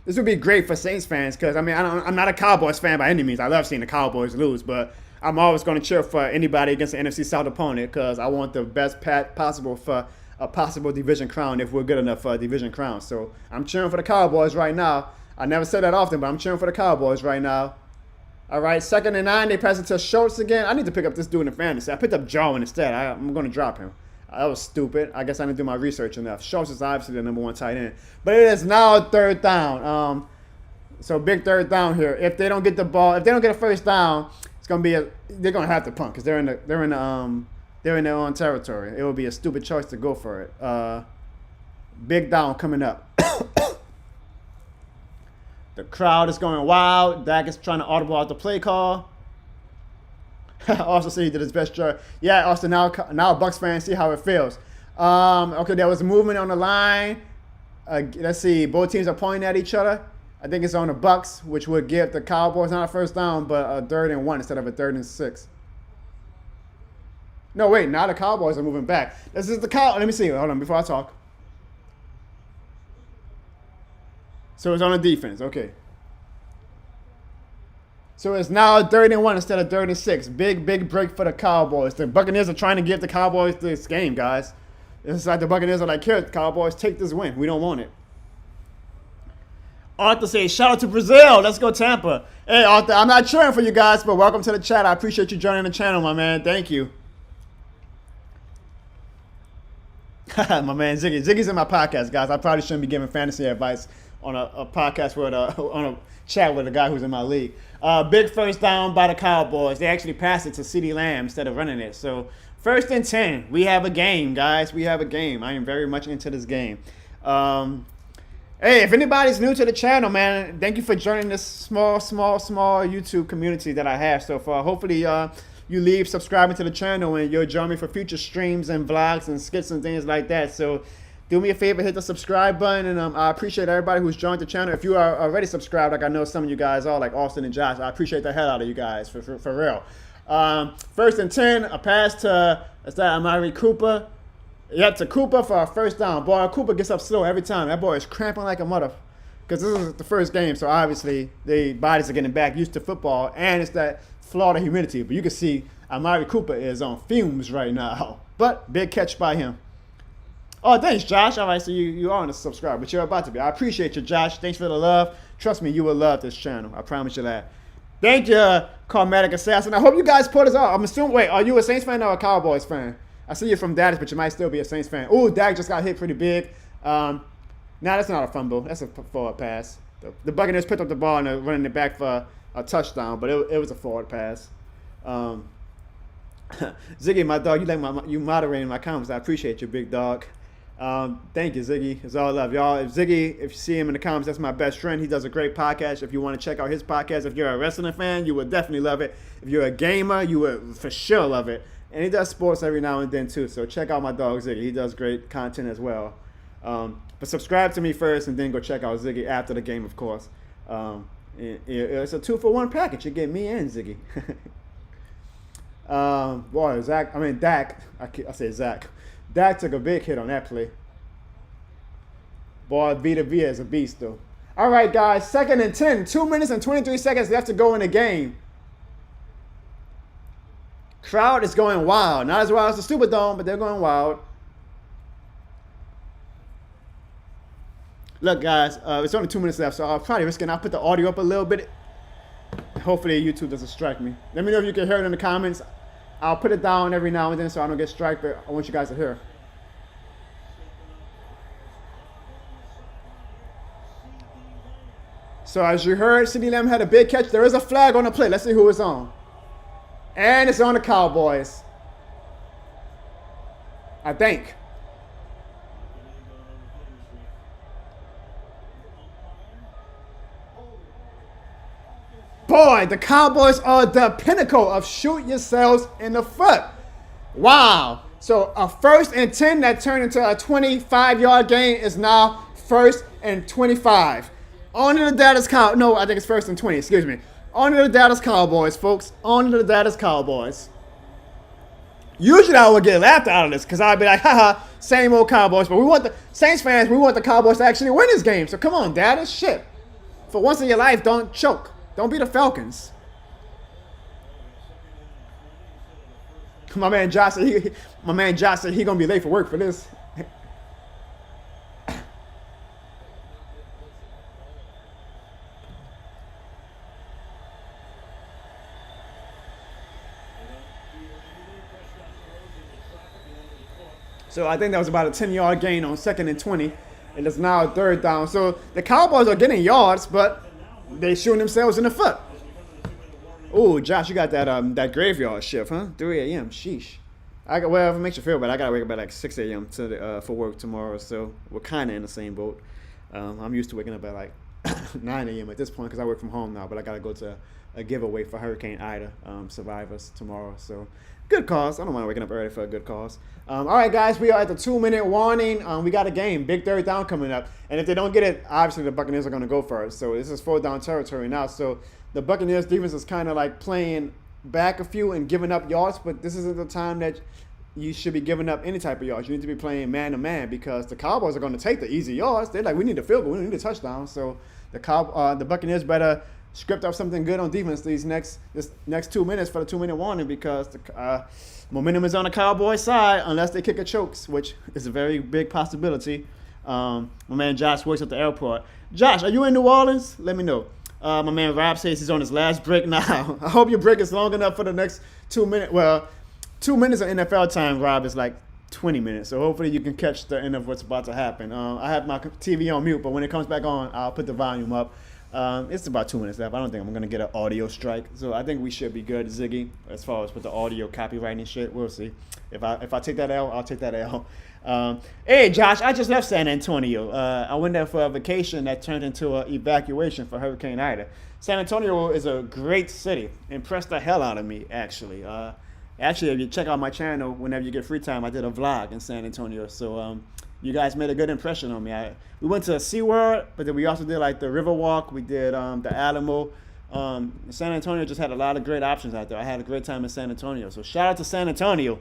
Speaker 1: This would be great for Saints fans because, I mean, I'm not a Cowboys fan by any means. I love seeing the Cowboys lose, but I'm always going to cheer for anybody against an NFC South opponent because I want the best possible for a possible division crown if we're good enough for a division crown. So I'm cheering for the Cowboys right now. I never say that often, but I'm cheering for the Cowboys right now. All right, 2nd and 9. They pass it to Schultz again. I need to pick up this dude in fantasy. I picked up Jarwin instead. I'm going to drop him. That was stupid. I guess I didn't do my research enough. Schultz is obviously the number 1 tight end. But it is now 3rd down. So big 3rd down here. If they don't get the ball, if they don't get a 1st down, it's going to be they're going to have to punt because they're in their own territory. It would be a stupid choice to go for it. Big down coming up. The crowd is going wild. Dak is trying to audible out the play call. Also, see he did his best job. Yeah, Austin, now Bucs fans see how it feels. Okay, there was movement on the line. Let's see. Both teams are pointing at each other. I think it's on the Bucs, which would give the Cowboys not a 1st down, but a 3rd and 1 instead of a 3rd and 6. No, wait. Now the Cowboys are moving back. This is the Let me see. Hold on before I talk. So it's on the defense. Okay. So it's now 3rd and 1 instead of 3rd and 6. Big break for the Cowboys. The Buccaneers are trying to give the Cowboys this game, guys. It's like the Buccaneers are like, here, Cowboys, take this win. We don't want it. Arthur says, shout out to Brazil. Let's go Tampa. Hey, Arthur, I'm not cheering for you guys, but welcome to the chat. I appreciate you joining the channel, my man. Thank you. My man Ziggy. Ziggy's in my podcast, guys. I probably shouldn't be giving fantasy advice on a podcast with on a chat with a guy who's in my league. Big 1st down by the Cowboys. They actually passed it to CeeDee Lamb instead of running it. So 1st and 10. We have a game, guys. We have a game. I am very much into this game. Hey, if anybody's new to the channel, man, thank you for joining this small YouTube community that I have so far. Hopefully, you leave subscribing to the channel and you'll join me for future streams and vlogs and skits and things like that. So do me a favor, hit the subscribe button, and I appreciate everybody who's joined the channel. If you are already subscribed, like I know some of you guys are, like Austin and Josh, I appreciate the hell out of you guys, for real. 1st and 10, a pass to, is that Amari Cooper? Yep, to Cooper for a 1st down. Boy, Cooper gets up slow every time. That boy is cramping like a mother. Because this is the first game, so obviously the bodies are getting back used to football, and it's that Florida humidity. But you can see Amari Cooper is on fumes right now. But big catch by him. Oh, thanks, Josh. All right, so you aren't a subscriber, but you're about to be. I appreciate you, Josh. Thanks for the love. Trust me, you will love this channel. I promise you that. Thank you, Carmatic Assassin. I hope you guys put us out. I'm assuming, wait, are you a Saints fan or a Cowboys fan? I see you're from Dallas, but you might still be a Saints fan. Ooh, Dak just got hit pretty big. Nah, that's not a fumble. That's a forward pass. The Buccaneers picked up the ball and they're running it back for a touchdown, but it was a forward pass. Ziggy, my dog, you moderating my comments. I appreciate you, big dog. Thank you, Ziggy. It's all love, y'all. If you see him in the comments, that's my best friend. He does a great podcast. If you want to check out his podcast, if you're a wrestling fan, you would definitely love it. If you're a gamer, you would for sure love it. And he does sports every now and then too. So check out my dog Ziggy. He does great content as well. But subscribe to me first, and then go check out Ziggy after the game, of course. It's a 2-for-1 package. You get me and Ziggy. Boy, Dak. I say Zach. Dak took a big hit on that play. Boy, Vita Vea is a beast, though. All right, guys, 2nd and 10. 2 minutes and 23 seconds left to go in the game. Crowd is going wild. Not as wild as the Superdome, but they're going wild. Look, guys, it's only 2 minutes left, so I'll probably risk it. I'll put the audio up a little bit. Hopefully, YouTube doesn't strike me. Let me know if you can hear it in the comments. I'll put it down every now and then so I don't get striked, but I want you guys to hear. So as you heard, CeeDee Lamb had a big catch. There is a flag on the play. Let's see who it's on. And it's on the Cowboys. I think. Boy, the Cowboys are the pinnacle of shoot yourselves in the foot. Wow. So a 1st and 10 that turned into a 25-yard gain is now 1st and 25. On to the Dallas Cowboys. No, I think it's 1st and 20. Excuse me. On to the Dallas Cowboys, folks. On to the Dallas Cowboys. Usually I would get laughed out of this because I'd be like, haha, same old Cowboys. But we want the Saints fans, we want the Cowboys to actually win this game. So come on, Dallas. Shit. For once in your life, don't choke. Don't be the Falcons. My man Josh said he gonna be late for work for this. So I think that was about a 10-yard gain on 2nd and 20. And it's now a 3rd down. So the Cowboys are getting yards, but they shooting themselves in the foot. Oh, Josh, you got that graveyard shift, huh? 3 a.m. Sheesh. Well, if it makes you feel better, I gotta wake up at like 6 a.m. For work tomorrow. So we're kind of in the same boat. I'm used to waking up at like 9 a.m. at this point because I work from home now. But I gotta go to a giveaway for Hurricane Ida survivors tomorrow. So good cause. I don't mind waking up early for a good cause. All right, guys, we are at the 2-minute warning. We got a game, big 3rd down coming up. And if they don't get it, obviously the Buccaneers are going to go first. So this is 4th down territory now. So the Buccaneers defense is kind of like playing back a few and giving up yards. But this isn't the time that you should be giving up any type of yards. You need to be playing man-to-man because the Cowboys are going to take the easy yards. They're like, we need a field goal. We need a touchdown. So the Buccaneers better script up something good on defense this next 2 minutes for the 2-minute warning because the momentum is on the Cowboys side unless they kick a chokes, which is a very big possibility. My man Josh works at the airport. Josh, are you in New Orleans? Let me know. My man Rob says he's on his last break now. I hope your break is long enough for the next 2 minutes. Well, 2 minutes of NFL time, Rob, is like 20 minutes. So hopefully you can catch the end of what's about to happen. I have my TV on mute, but when it comes back on, I'll put the volume up. It's about 2 minutes left. I don't think I'm going to get an audio strike. So I think we should be good, Ziggy, as far as with the audio copywriting shit. We'll see. If I take that L, I'll take that L. Hey, Josh, I just left San Antonio. I went there for a vacation that turned into an evacuation for Hurricane Ida. San Antonio is a great city. Impressed the hell out of me, actually. Actually, if you check out my channel, whenever you get free time, I did a vlog in San Antonio. So you guys made a good impression on me. We went to SeaWorld, but then we also did like the Riverwalk. We did the Alamo. San Antonio just had a lot of great options out there. I had a great time in San Antonio. So shout out to San Antonio.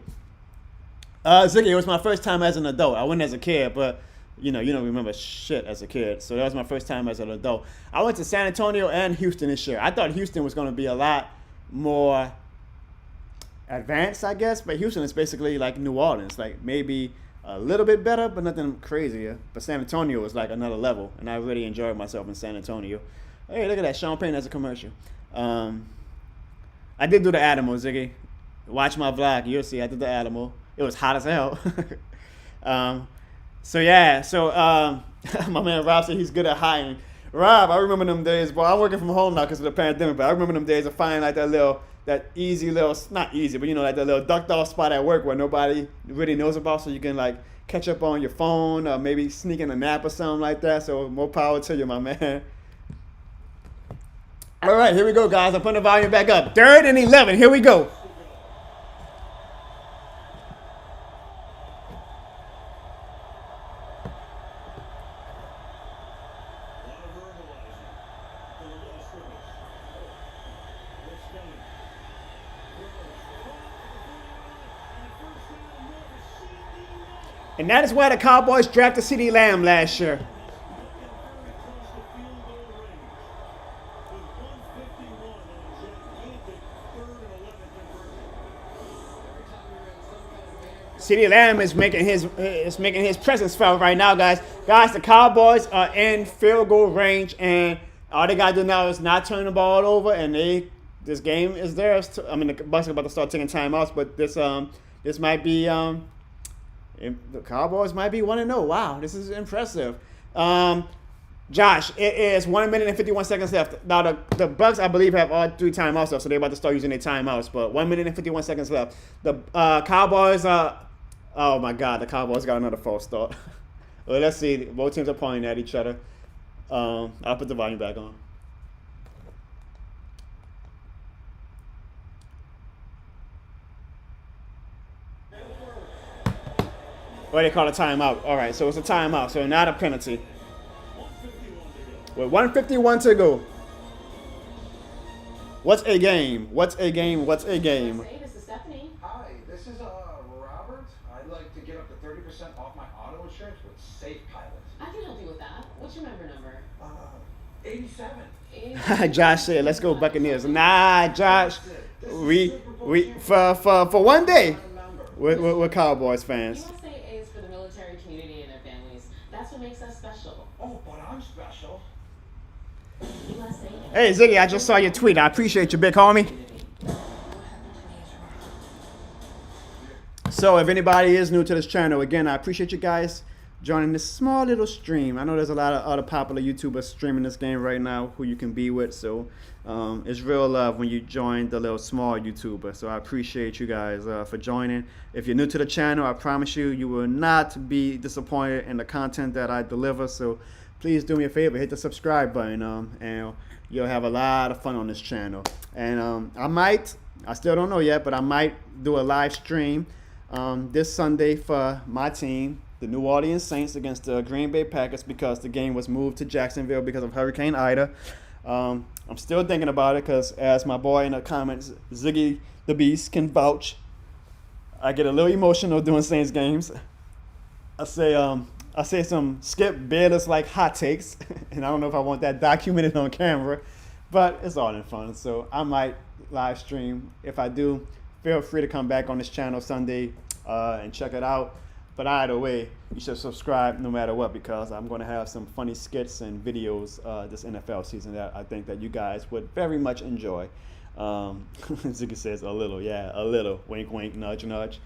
Speaker 1: Ziggy, it was my first time as an adult. I went as a kid, but you don't remember shit as a kid. So that was my first time as an adult. I went to San Antonio and Houston this year. I thought Houston was going to be a lot more advanced, I guess, but Houston is basically like New Orleans, like maybe a little bit better, but nothing crazier. But San Antonio was like another level, and I really enjoyed myself in San Antonio. Hey, look at that, Sean Payne as a commercial. I did do the Alamo, Ziggy. Watch my vlog, you'll see I did the Alamo. It was hot as hell. My man Rob said he's good at hiding. Rob, I remember them days. Well, I'm working from home now because of the pandemic, but I remember them days of finding like that easy little, not easy, but like that little ducked off spot at work where nobody really knows about, so you can like catch up on your phone or maybe sneak in a nap or something like that. So more power to you, my man. All right, here we go, guys. I'm putting the volume back up. 3rd and 11. Here we go. And that is why the Cowboys drafted CeeDee Lamb last year. CeeDee Lamb is making his presence felt right now, guys. Guys, the Cowboys are in field goal range, and all they gotta do now is not turn the ball over, and this game is theirs. I mean, the Bucs are about to start taking timeouts, but this might be the Cowboys might be 1-0. Wow, this is impressive. Josh, it is 1 minute and 51 seconds left. Now the Bucs, I believe, have all 3 timeouts left, so they're about to start using their timeouts. But 1 minute and 51 seconds left. The Cowboys are. Oh my God, the Cowboys got another false start. Well, let's see. Both teams are pointing at each other. I'll put the volume back on. Well, they call a timeout. All right, so it's a timeout, so not a penalty. With 1:51 to go. What's a game? What's a game? What's a game?
Speaker 6: Hey, this is Stephanie.
Speaker 7: Hi, this is Robert. I'd like to get up to 30% off my auto insurance with Safe Pilot.
Speaker 6: I can help you with that. What's your member number?
Speaker 7: 87.
Speaker 1: Josh said, "Let's go Buccaneers." Nah, Josh. We for one day, we're Cowboys fans.
Speaker 6: USA is for the military community and their families. That's what makes us special.
Speaker 7: Oh, but I'm special.
Speaker 6: USA.
Speaker 1: Hey Ziggy, I just saw your tweet. I appreciate you, big homie. So if anybody is new to this channel, again, I appreciate you guys joining this small little stream. I know there's a lot of other popular YouTubers streaming this game right now who you can be with. So it's real love when you join the little small YouTuber. So I appreciate you guys for joining. If you're new to the channel, I promise you will not be disappointed in the content that I deliver. So please do me a favor, hit the subscribe button, and you'll have a lot of fun on this channel. And I still don't know yet, but I might do a live stream this Sunday for my team, the New Orleans Saints, against the Green Bay Packers, because the game was moved to Jacksonville because of Hurricane Ida. I'm still thinking about it because, as my boy in the comments, Ziggy the Beast, can vouch, I get a little emotional doing Saints games. I say some Skip Bayless like hot takes, and I don't know if I want that documented on camera, but it's all in fun. So I might live stream. If I do, feel free to come back on this channel Sunday and check it out. But either way, you should subscribe no matter what, because I'm going to have some funny skits and videos this NFL season that I think that you guys would very much enjoy. Ziggy says a little, yeah, a little. Wink, wink, nudge, nudge.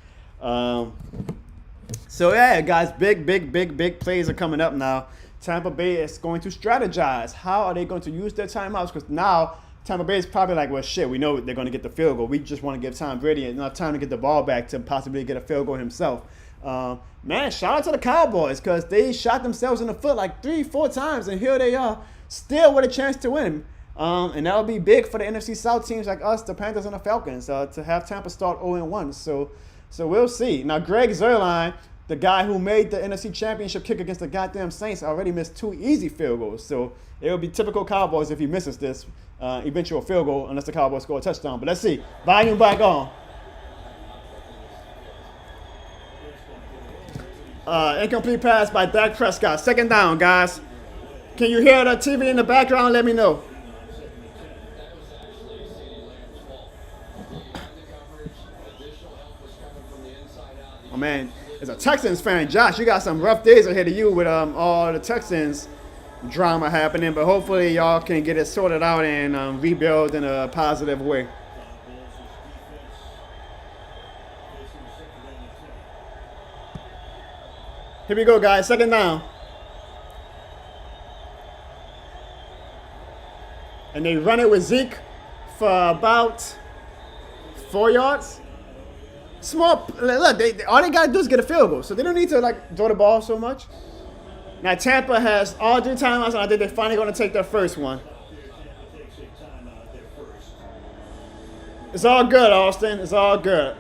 Speaker 1: So yeah, guys, big plays are coming up now. Tampa Bay is going to strategize. How are they going to use their timeouts? Because now Tampa Bay is probably like, well, shit, we know they're going to get the field goal. We just want to give Tom Brady enough time to get the ball back to possibly get a field goal himself. Man, shout out to the Cowboys, because they shot themselves in the foot like 3-4 times, and here they are, still with a chance to win. And that'll be big for the NFC South teams like us, the Panthers and the Falcons, to have Tampa start 0-1. So we'll see. Now, Greg Zuerlein, the guy who made the NFC Championship kick against the goddamn Saints, already missed 2 easy field goals. So it will be typical Cowboys if he misses this eventual field goal, unless the Cowboys score a touchdown. But let's see. Volume back on. Incomplete pass by Dak Prescott. Second down, guys. Can you hear the TV in the background? Let me know. Oh, man. As a Texans fan, Josh, you got some rough days ahead of you with all the Texans drama happening, but hopefully y'all can get it sorted out and rebuild in a positive way. Here we go, guys. Second down. And they run it with Zeke for about 4 yards. Small. Look, all they got to do is get a field goal. So they don't need to, like, throw the ball so much. Now, Tampa has all 3 timeouts, and I think they're finally going to take their first one. It's all good, Austin. It's all good.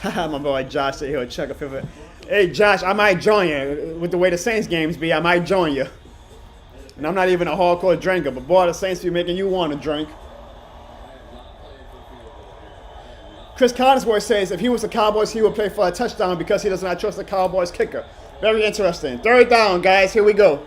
Speaker 1: My boy Josh said he'll check a favorite. Hey Josh, I might join you. With the way the Saints games be, I might join you. And I'm not even a hardcore drinker, but boy, the Saints be making you want to drink. Chris Collinsworth says if he was the Cowboys, he would play for a touchdown because he does not trust the Cowboys kicker. Very interesting. Third down, guys. Here we go.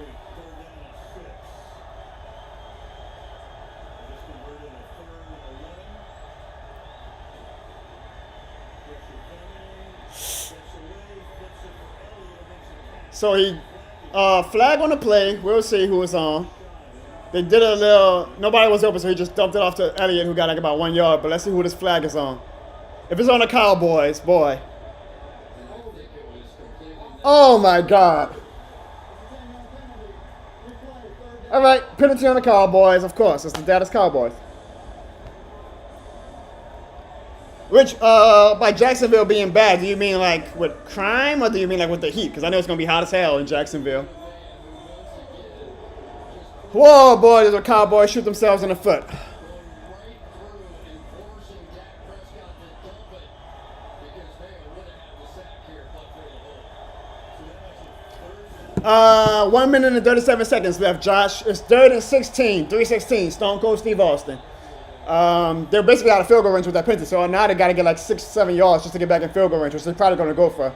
Speaker 1: So he flag on the play. We'll see who was on. They did a little. Nobody was open, so he just dumped it off to Elliott, who got like about 1 yard. But let's see who this flag is on. If it's on the Cowboys, boy. Oh my God. All right, penalty on the Cowboys, of course. It's the Dallas Cowboys. Which, by Jacksonville being bad, do you mean like with crime or do you mean like with the heat? Because I know it's going to be hot as hell in Jacksonville. Whoa, boy, did the Cowboys shoot themselves in the foot. 1 minute and 37 seconds left, Josh. It's 3rd and 16, 3:16. Stone Cold Steve Austin. They're basically out of field goal range with that penalty, so now they got to get like 6-7 yards just to get back in field goal range, which they're probably going to go for.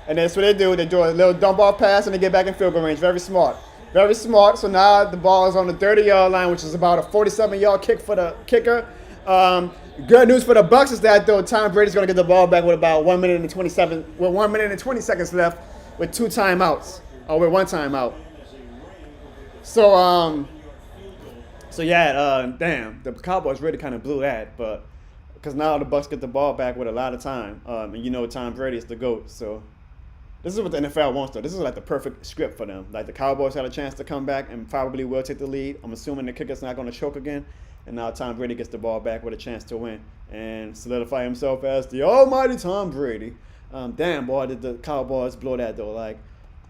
Speaker 1: And that's what they do. They do a little dump off pass and they get back in field goal range. Very smart. Very smart. So now the ball is on the 30-yard line, which is about a 47-yard kick for the kicker. Good news for the Bucs is that though Tom Brady's going to get the ball back with about 1 minute and 20 seconds left with 2 timeouts. Or with 1 timeout. So damn, the Cowboys really kind of blew that, but because now the Bucs get the ball back with a lot of time, and you know Tom Brady is the GOAT. So this is what the NFL wants, though. This is like the perfect script for them. Like the Cowboys had a chance to come back and probably will take the lead. I'm assuming the kicker's not going to choke again, and now Tom Brady gets the ball back with a chance to win and solidify himself as the almighty Tom Brady. Damn, boy, did the Cowboys blow that though? Like,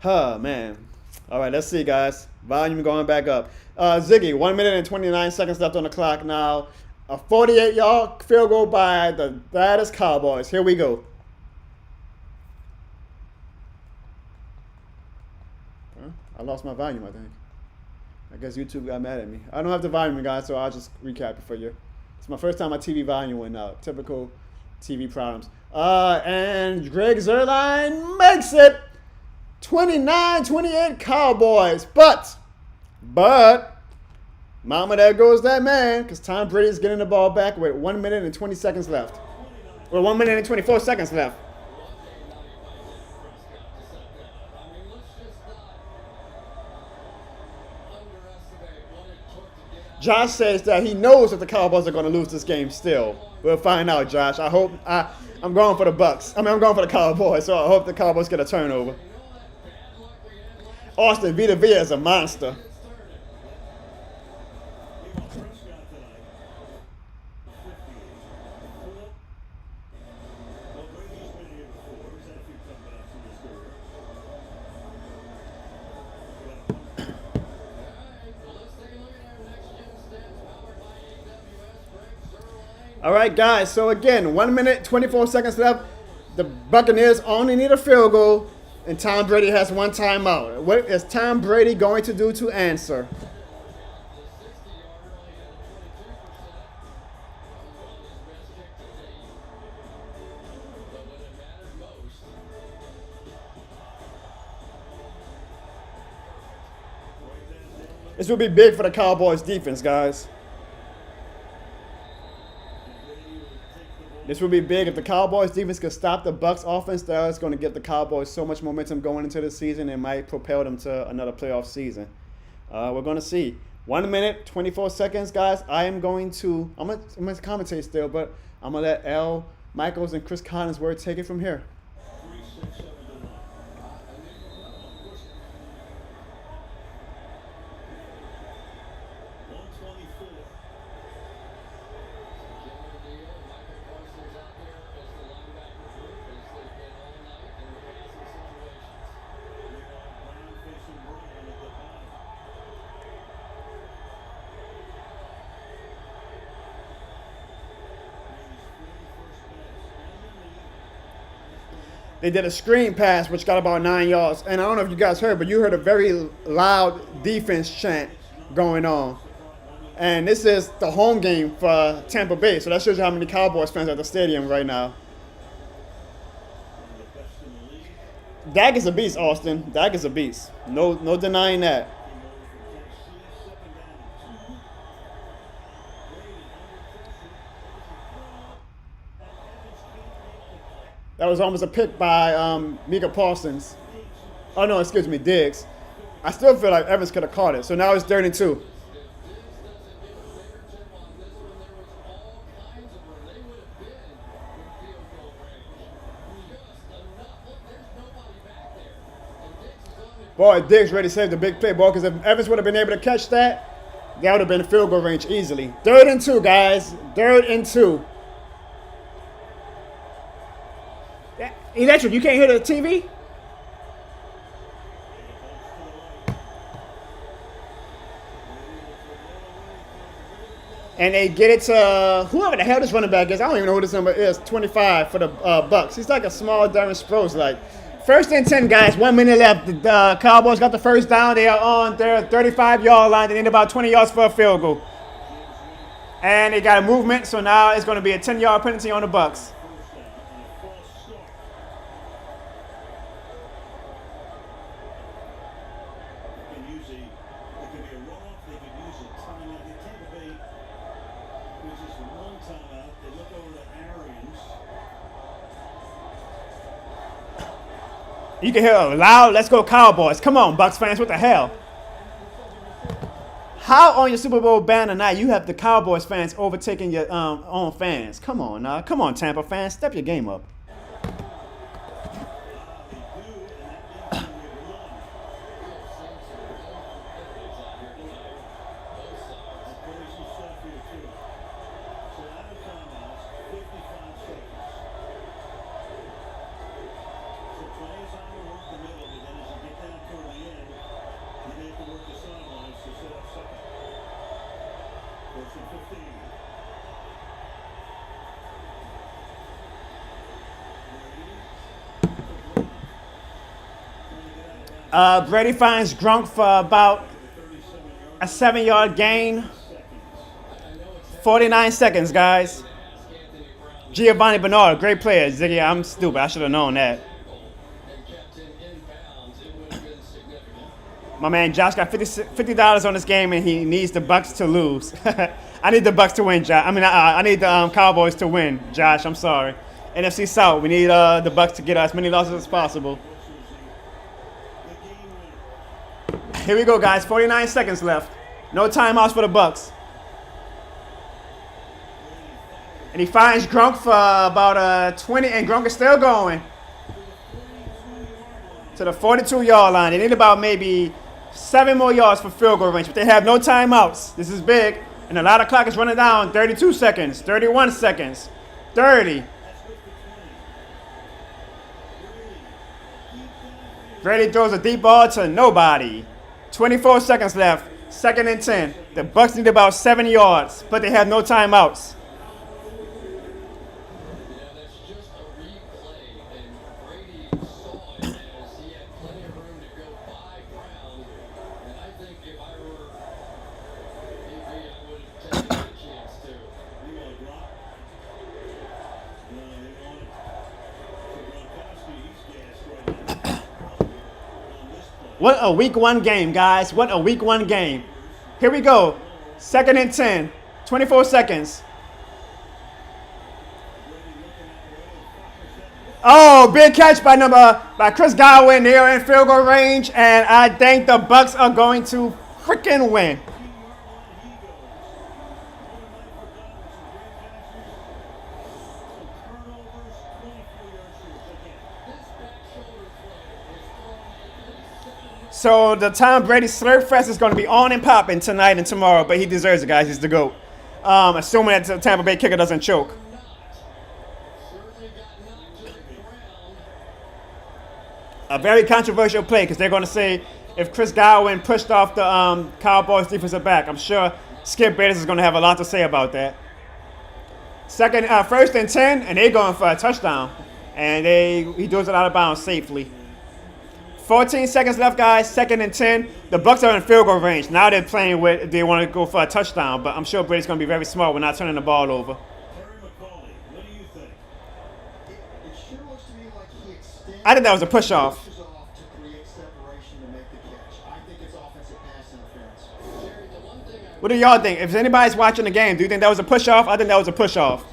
Speaker 1: man. All right, let's see, guys. Volume going back up. Ziggy, 1 minute and 29 seconds left on the clock now. A 48-yard field goal by the Dallas Cowboys. Here we go. I lost my volume, I think. I guess YouTube got mad at me. I don't have the volume, guys, so I'll just recap it for you. It's my first time my TV volume went out. Typical TV problems. And Greg Zuerlein makes it. 29-28 Cowboys. But, mama, there goes that man, because Tom Brady's getting the ball back with 1 minute and 20 seconds left. Or 1 minute and 24 seconds left. Josh says that he knows that the Cowboys are going to lose this game still. We'll find out, Josh. I'm going for the Bucs. I'm going for the Cowboys, so I hope the Cowboys get a turnover. Austin Vita Vea is a monster. All right, guys. So again, 1 minute, 24 seconds left. The Buccaneers only need a field goal, and Tom Brady has 1 timeout. What is Tom Brady going to do to answer? This will be big for the Cowboys defense, guys. This will be big. If the Cowboys defense can stop the Bucs offense, that's going to give the Cowboys so much momentum going into the season. It might propel them to another playoff season. We're going to see. 1 minute, 24 seconds, guys. I'm going to commentate still, but I'm going to let Al Michaels and Chris Collinsworth take it from here. They did a screen pass, which got about 9 yards. And I don't know if you guys heard, but you heard a very loud defense chant going on. And this is the home game for Tampa Bay. So that shows you how many Cowboys fans are at the stadium right now. Dak is a beast, Austin. Dak is a beast. No denying that. That was almost a pick by Micah Parsons. Oh, no, excuse me, Diggs. I still feel like Evans could have caught it. So now it's 3rd and 2. Boy, Diggs ready to save the big play, boy, because if Evans would have been able to catch that, that would have been field goal range easily. 3rd and 2, guys. 3rd and 2. Electric, you can't hear the TV? And they get it to whoever the hell this running back is. I don't even know who this number is. 25 for the Bucs. He's like a small Darren Sproles. Like 1st and 10, guys. 1 minute left. The Cowboys got the first down. They are on their 35-yard line. They need about 20 yards for a field goal. And they got a movement. So now it's going to be a 10-yard penalty on the Bucs. You can hear a loud, "Let's go Cowboys." Come on, Bucs fans, what the hell? How on your Super Bowl banner night you have the Cowboys fans overtaking your own fans? Come on now. Come on, Tampa fans. Step your game up. Brady finds Gronk for about a 7-yard gain. 49 seconds, guys. Giovanni Bernard, great player. Ziggy, I'm stupid. I should have known that. My man Josh got $50 on this game, and he needs the Bucs to lose. I need the Bucs to win, Josh. I need the Cowboys to win, Josh. I'm sorry. NFC South, we need the Bucs to get as many losses as possible. Here we go, guys. 49 seconds left. No timeouts for the Bucs. And he finds Gronk for about 20, and Gronk is still going to the 42-yard line. They need about maybe 7 more yards for field goal range, but they have no timeouts. This is big, and a lot of clock is running down. 32 seconds, 31 seconds, 30. Brady throws a deep ball to nobody. 24 seconds left. 2nd and 10. The Bucs need about 7 yards, but they have no timeouts. What a week 1 game, guys. What a week 1 game. Here we go. 2nd and 10. 24 seconds. Oh, big catch by Chris Godwin. They are in field goal range, and I think the Bucs are going to freaking win. So the Tom Brady Slurp Fest is going to be on and popping tonight and tomorrow, but he deserves it, guys. He's the GOAT. Assuming that the Tampa Bay kicker doesn't choke. A very controversial play because they're going to say if Chris Godwin pushed off the Cowboys defensive back. I'm sure Skip Bayless is going to have a lot to say about that. 1st and 10, and they're going for a touchdown. And he does it out of bounds safely. 14 seconds left, guys. 2nd and 10. The Bucs are in field goal range. Now they're playing with, they want to go for a touchdown, but I'm sure Brady's going to be very smart. We're not turning the ball over. I think that was a push-off. What do y'all think? If anybody's watching the game, do you think that was a push-off? I think that was a push-off.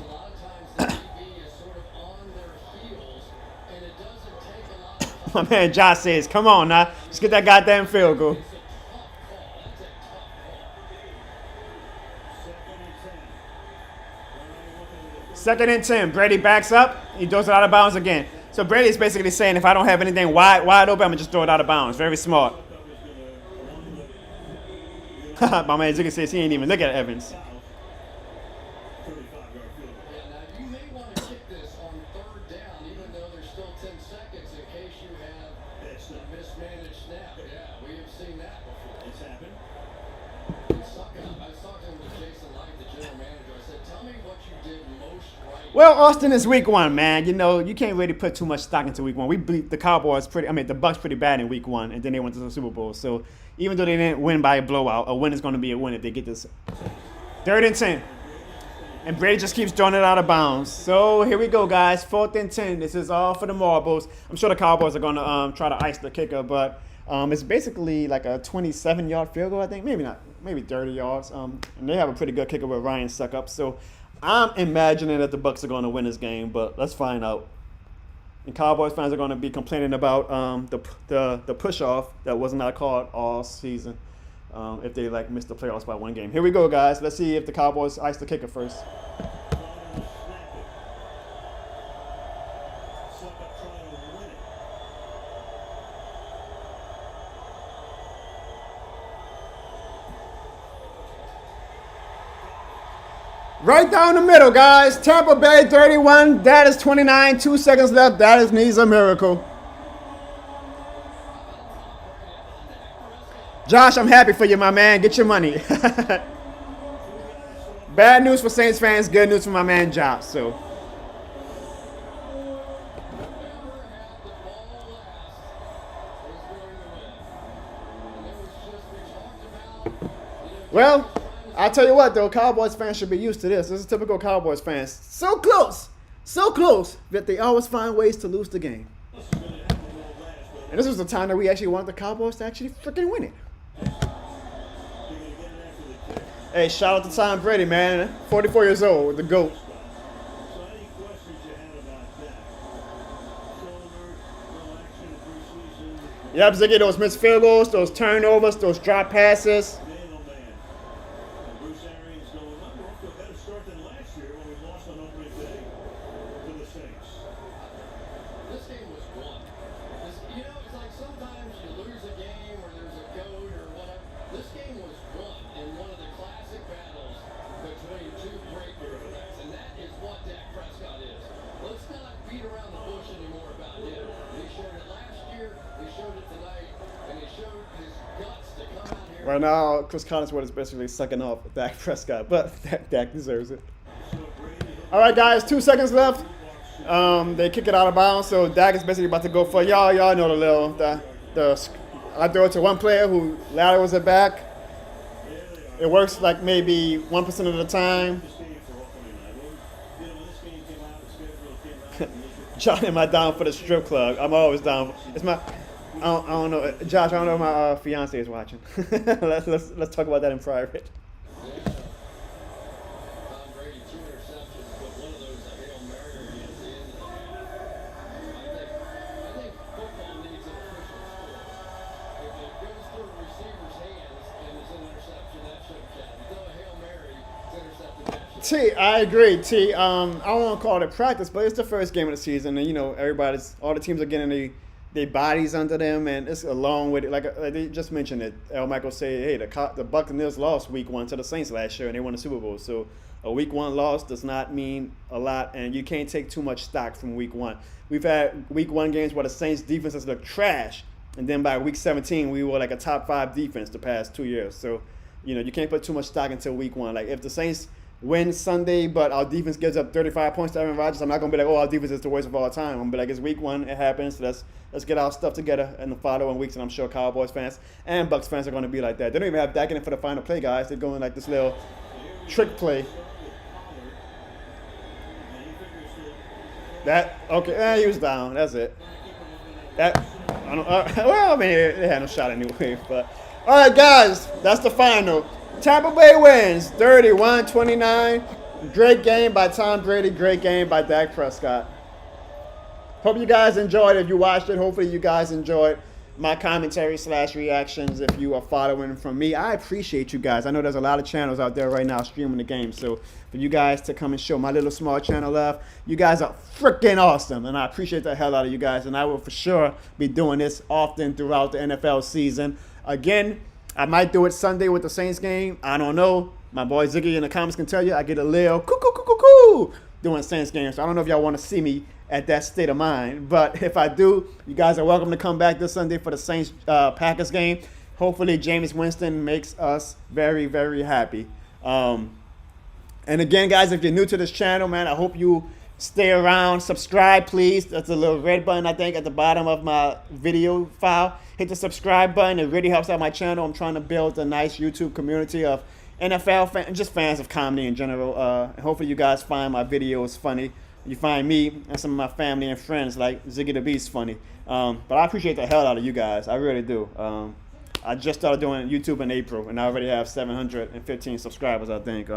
Speaker 1: My man Josh says, come on now. Just get that goddamn field goal. Second and 10. Brady backs up. He throws it out of bounds again. So Brady's basically saying, if I don't have anything wide open, I'm going to just throw it out of bounds. Very smart. My man Ziggy says he ain't even look at Evans. Well, Austin, is week 1, man. You know, you can't really put too much stock into week 1. We beat the Cowboys the Bucs pretty bad in week 1, and then they went to the Super Bowl. So even though they didn't win by a blowout, a win is going to be a win if they get this. 3rd and 10. And Brady just keeps throwing it out of bounds. So here we go, guys. 4th and 10. This is all for the marbles. I'm sure the Cowboys are going to try to ice the kicker, but it's basically like a 27-yard field goal, I think. Maybe not. Maybe 30 yards. And they have a pretty good kicker with Ryan Suckup. So I'm imagining that the Bucs are going to win this game, but let's find out. And Cowboys fans are going to be complaining about the push-off that was not called all season if they missed the playoffs by 1 game. Here we go, guys. Let's see if the Cowboys ice the kicker first. Right down the middle, guys. Tampa Bay 31. That is 29. 2 seconds left. That needs a miracle. Josh, I'm happy for you, my man. Get your money. Bad news for Saints fans. Good news for my man Josh. So. Well, I'll tell you what, though, Cowboys fans should be used to this. This is typical Cowboys fans. So close, that they always find ways to lose the game. And this was the time that we actually wanted the Cowboys to actually freaking win it. Hey, shout out to Tom Brady, man. 44 years old, the GOAT. Yep, Ziggy, those missed field goals, those turnovers, those drop passes. Right now, Chris Collinsworth is basically sucking off Dak Prescott, but Dak deserves it. All right, guys, 2 seconds left. They kick it out of bounds, so Dak is basically about to go for y'all. Y'all know I throw it to one player who laterals it back. It works like maybe 1% of the time. John, am I down for the strip club? I'm always down. It's my. I don't know, Josh. I don't know if my fiance is watching. let's talk about that in private. T, I agree. T, I don't want to call it practice, but it's the first game of the season, and all the teams are getting their bodies under them, and it's along with it. Like they just mentioned it. L. Michael said, "Hey, the Buccaneers lost Week 1 to the Saints last year, and they won the Super Bowl. So a Week 1 loss does not mean a lot, and you can't take too much stock from Week 1. We've had Week 1 games where the Saints defenses look trash, and then by Week 17 we were like a top 5 defense the past 2 years. So you can't put too much stock until Week 1. Like if the Saints win Sunday, but our defense gives up 35 points to Aaron Rodgers, I'm not going to be like, oh, our defense is the worst of all time. I'm going to be like, it's week 1. It happens. So let's get our stuff together in the following weeks, and I'm sure Cowboys fans and Bucs fans are going to be like that. They don't even have Dak in it for the final play, guys. They're going like this little trick play. He was down. That's it. Well, I mean, they had no shot anyway. But all right, guys, that's the final. Tampa Bay wins 31-29. Great game by Tom Brady. Great game by Dak Prescott. Hope you guys enjoyed it. If you watched it, hopefully you guys enjoyed my commentary / reactions. If you are following from me, I appreciate you guys. I know there's a lot of channels out there right now streaming the game. So for you guys to come and show my little small channel love, you guys are freaking awesome. And I appreciate the hell out of you guys. And I will for sure be doing this often throughout the NFL season. Again, I might do it Sunday with the Saints game. I don't know. My boy Ziggy in the comments can tell you I get a little coo doing Saints games. So I don't know if y'all want to see me at that state of mind. But if I do, you guys are welcome to come back this Sunday for the Saints Packers game. Hopefully Jameis Winston makes us very, very happy. And again, guys, if you're new to this channel, man, I hope you stay around. Subscribe, please. That's a little red button, I think, at the bottom of my video file. Hit the subscribe button. It really helps out my channel. I'm trying to build a nice YouTube community of NFL fans, just fans of comedy in general. And hopefully you guys find my videos funny. You find me and some of my family and friends like Ziggy the Beast funny. But I appreciate the hell out of you guys. I really do. I just started doing YouTube in April, and I already have 715 subscribers, I think,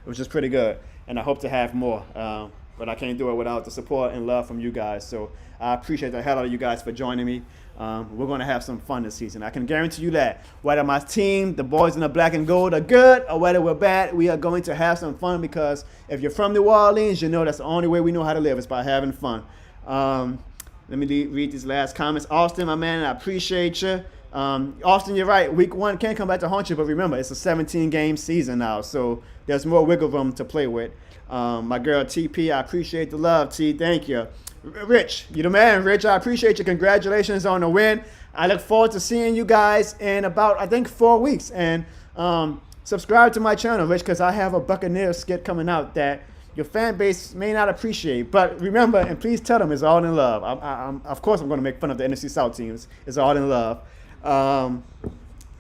Speaker 1: which is pretty good. And I hope to have more. But I can't do it without the support and love from you guys. So I appreciate the hell out of you guys for joining me. We're going to have some fun this season. I can guarantee you that. Whether my team, the boys in the black and gold, are good or whether we're bad, we are going to have some fun because if you're from New Orleans, you know that's the only way we know how to live is by having fun. Let me read these last comments. Austin, my man, I appreciate you. Austin, you're right. Week 1 can't come back to haunt you, but remember, it's a 17-game season now, so there's more wiggle room to play with. My girl TP, I appreciate the love, T. Thank you. Rich, you the man, Rich. I appreciate you. Congratulations on the win. I look forward to seeing you guys in about, I think, 4 weeks. And subscribe to my channel, Rich, because I have a Buccaneers skit coming out that your fan base may not appreciate. But remember, and please tell them it's all in love. Of course, I'm going to make fun of the NFC South teams. It's all in love.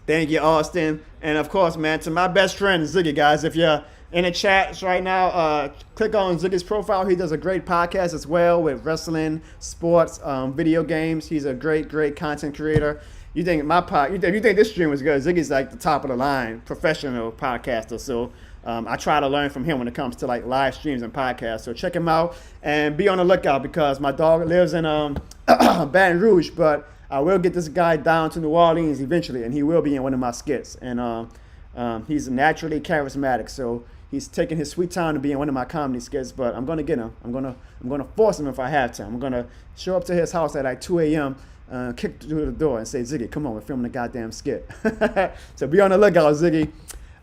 Speaker 1: Thank you, Austin. And, of course, man, to my best friend, Ziggy, guys, if you're in the chat right now, click on Ziggy's profile. He does a great podcast as well with wrestling, sports, video games. He's a great, great content creator. You think you think this stream was good? Ziggy's like the top of the line professional podcaster. So I try to learn from him when it comes to like live streams and podcasts. So check him out and be on the lookout because my dog lives in Baton Rouge, but I will get this guy down to New Orleans eventually, and he will be in one of my skits. And he's naturally charismatic, so he's taking his sweet time to be in one of my comedy skits, but I'm gonna get him. I'm gonna force him if I have to. I'm gonna show up to his house at like 2 a.m., kick through the door and say, Ziggy, come on, we're filming a goddamn skit. So be on the lookout, Ziggy.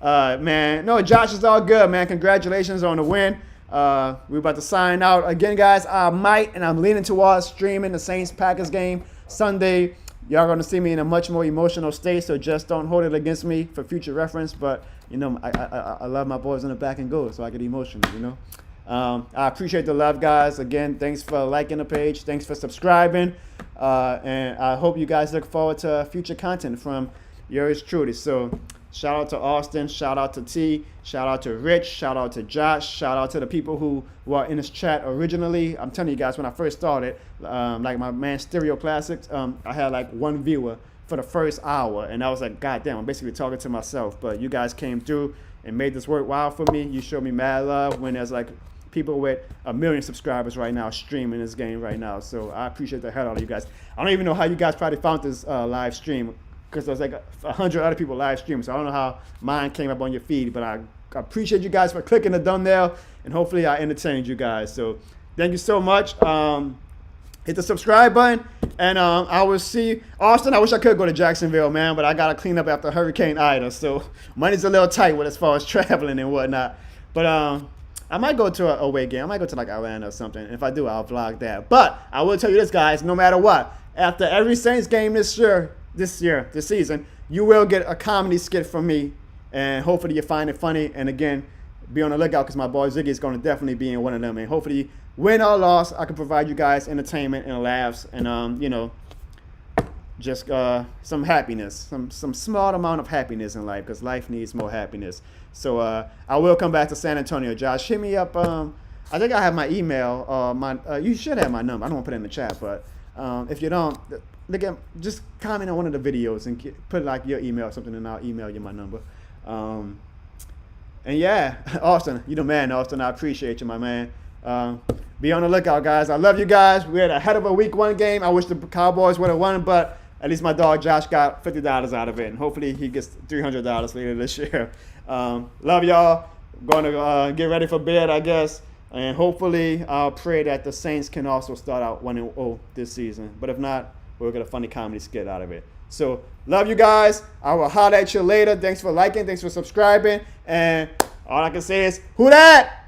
Speaker 1: Man, no, Josh is all good, man. Congratulations on the win. We're about to sign out. Again, guys, I'm leaning towards streaming the Saints-Packers game Sunday. Y'all going to see me in a much more emotional state, so just don't hold it against me for future reference. But, you know, I love my boys in the back and goal, so I get emotional, you know. I appreciate the love, guys. Again, thanks for liking the page. Thanks for subscribing. And I hope you guys look forward to future content from yours truly. So shout out to Austin. Shout out to T. Shout out to Rich. Shout out to Josh. Shout out to the people who were in this chat originally. I'm telling you guys, when I first started, like my man Stereo Classics, I had like 1 viewer for the first hour. And I was like, God damn, I'm basically talking to myself. But you guys came through and made this worthwhile for me. You showed me mad love when there's like people with 1 million subscribers right now streaming this game right now. So I appreciate the hell out of you guys. I don't even know how you guys probably found this live stream because there's like 100 other people live streaming. So I don't know how mine came up on your feed, but I appreciate you guys for clicking the thumbnail, and hopefully I entertained you guys. So thank you so much. Hit the subscribe button, and I will see you. Austin, I wish I could go to Jacksonville, man, but I got to clean up after Hurricane Ida. So money's a little tight with as far as traveling and whatnot. But I might go to a away game. I might go to like Atlanta or something. If I do, I'll vlog that. But I will tell you this, guys, no matter what, after every Saints game this season, you will get a comedy skit from me, and hopefully you find it funny. And again, be on the lookout because my boy Ziggy is going to definitely be in one of them. And hopefully, win or loss, I can provide you guys entertainment and laughs and, you know, just some happiness, some small amount of happiness in life because life needs more happiness. So I will come back to San Antonio. Josh, hit me up. I think I have my email. You should have my number. I don't want to put it in the chat, but if you don't, just comment on one of the videos and put like your email or something, and I'll email you my number. And yeah, Austin, you the man, Austin. I appreciate you, my man. Be on the lookout, guys. I love you guys. We had a head of a week 1 game. I wish the Cowboys would have won, but at least my dog Josh got $50 out of it, and hopefully he gets $300 later this year. Love y'all. Going to get ready for bed, I guess. And hopefully, I'll pray that the Saints can also start out 1-0 this season. But if not, we'll get a funny comedy skit out of it. So, love you guys. I will holler at you later. Thanks for liking. Thanks for subscribing. And all I can say is, who that?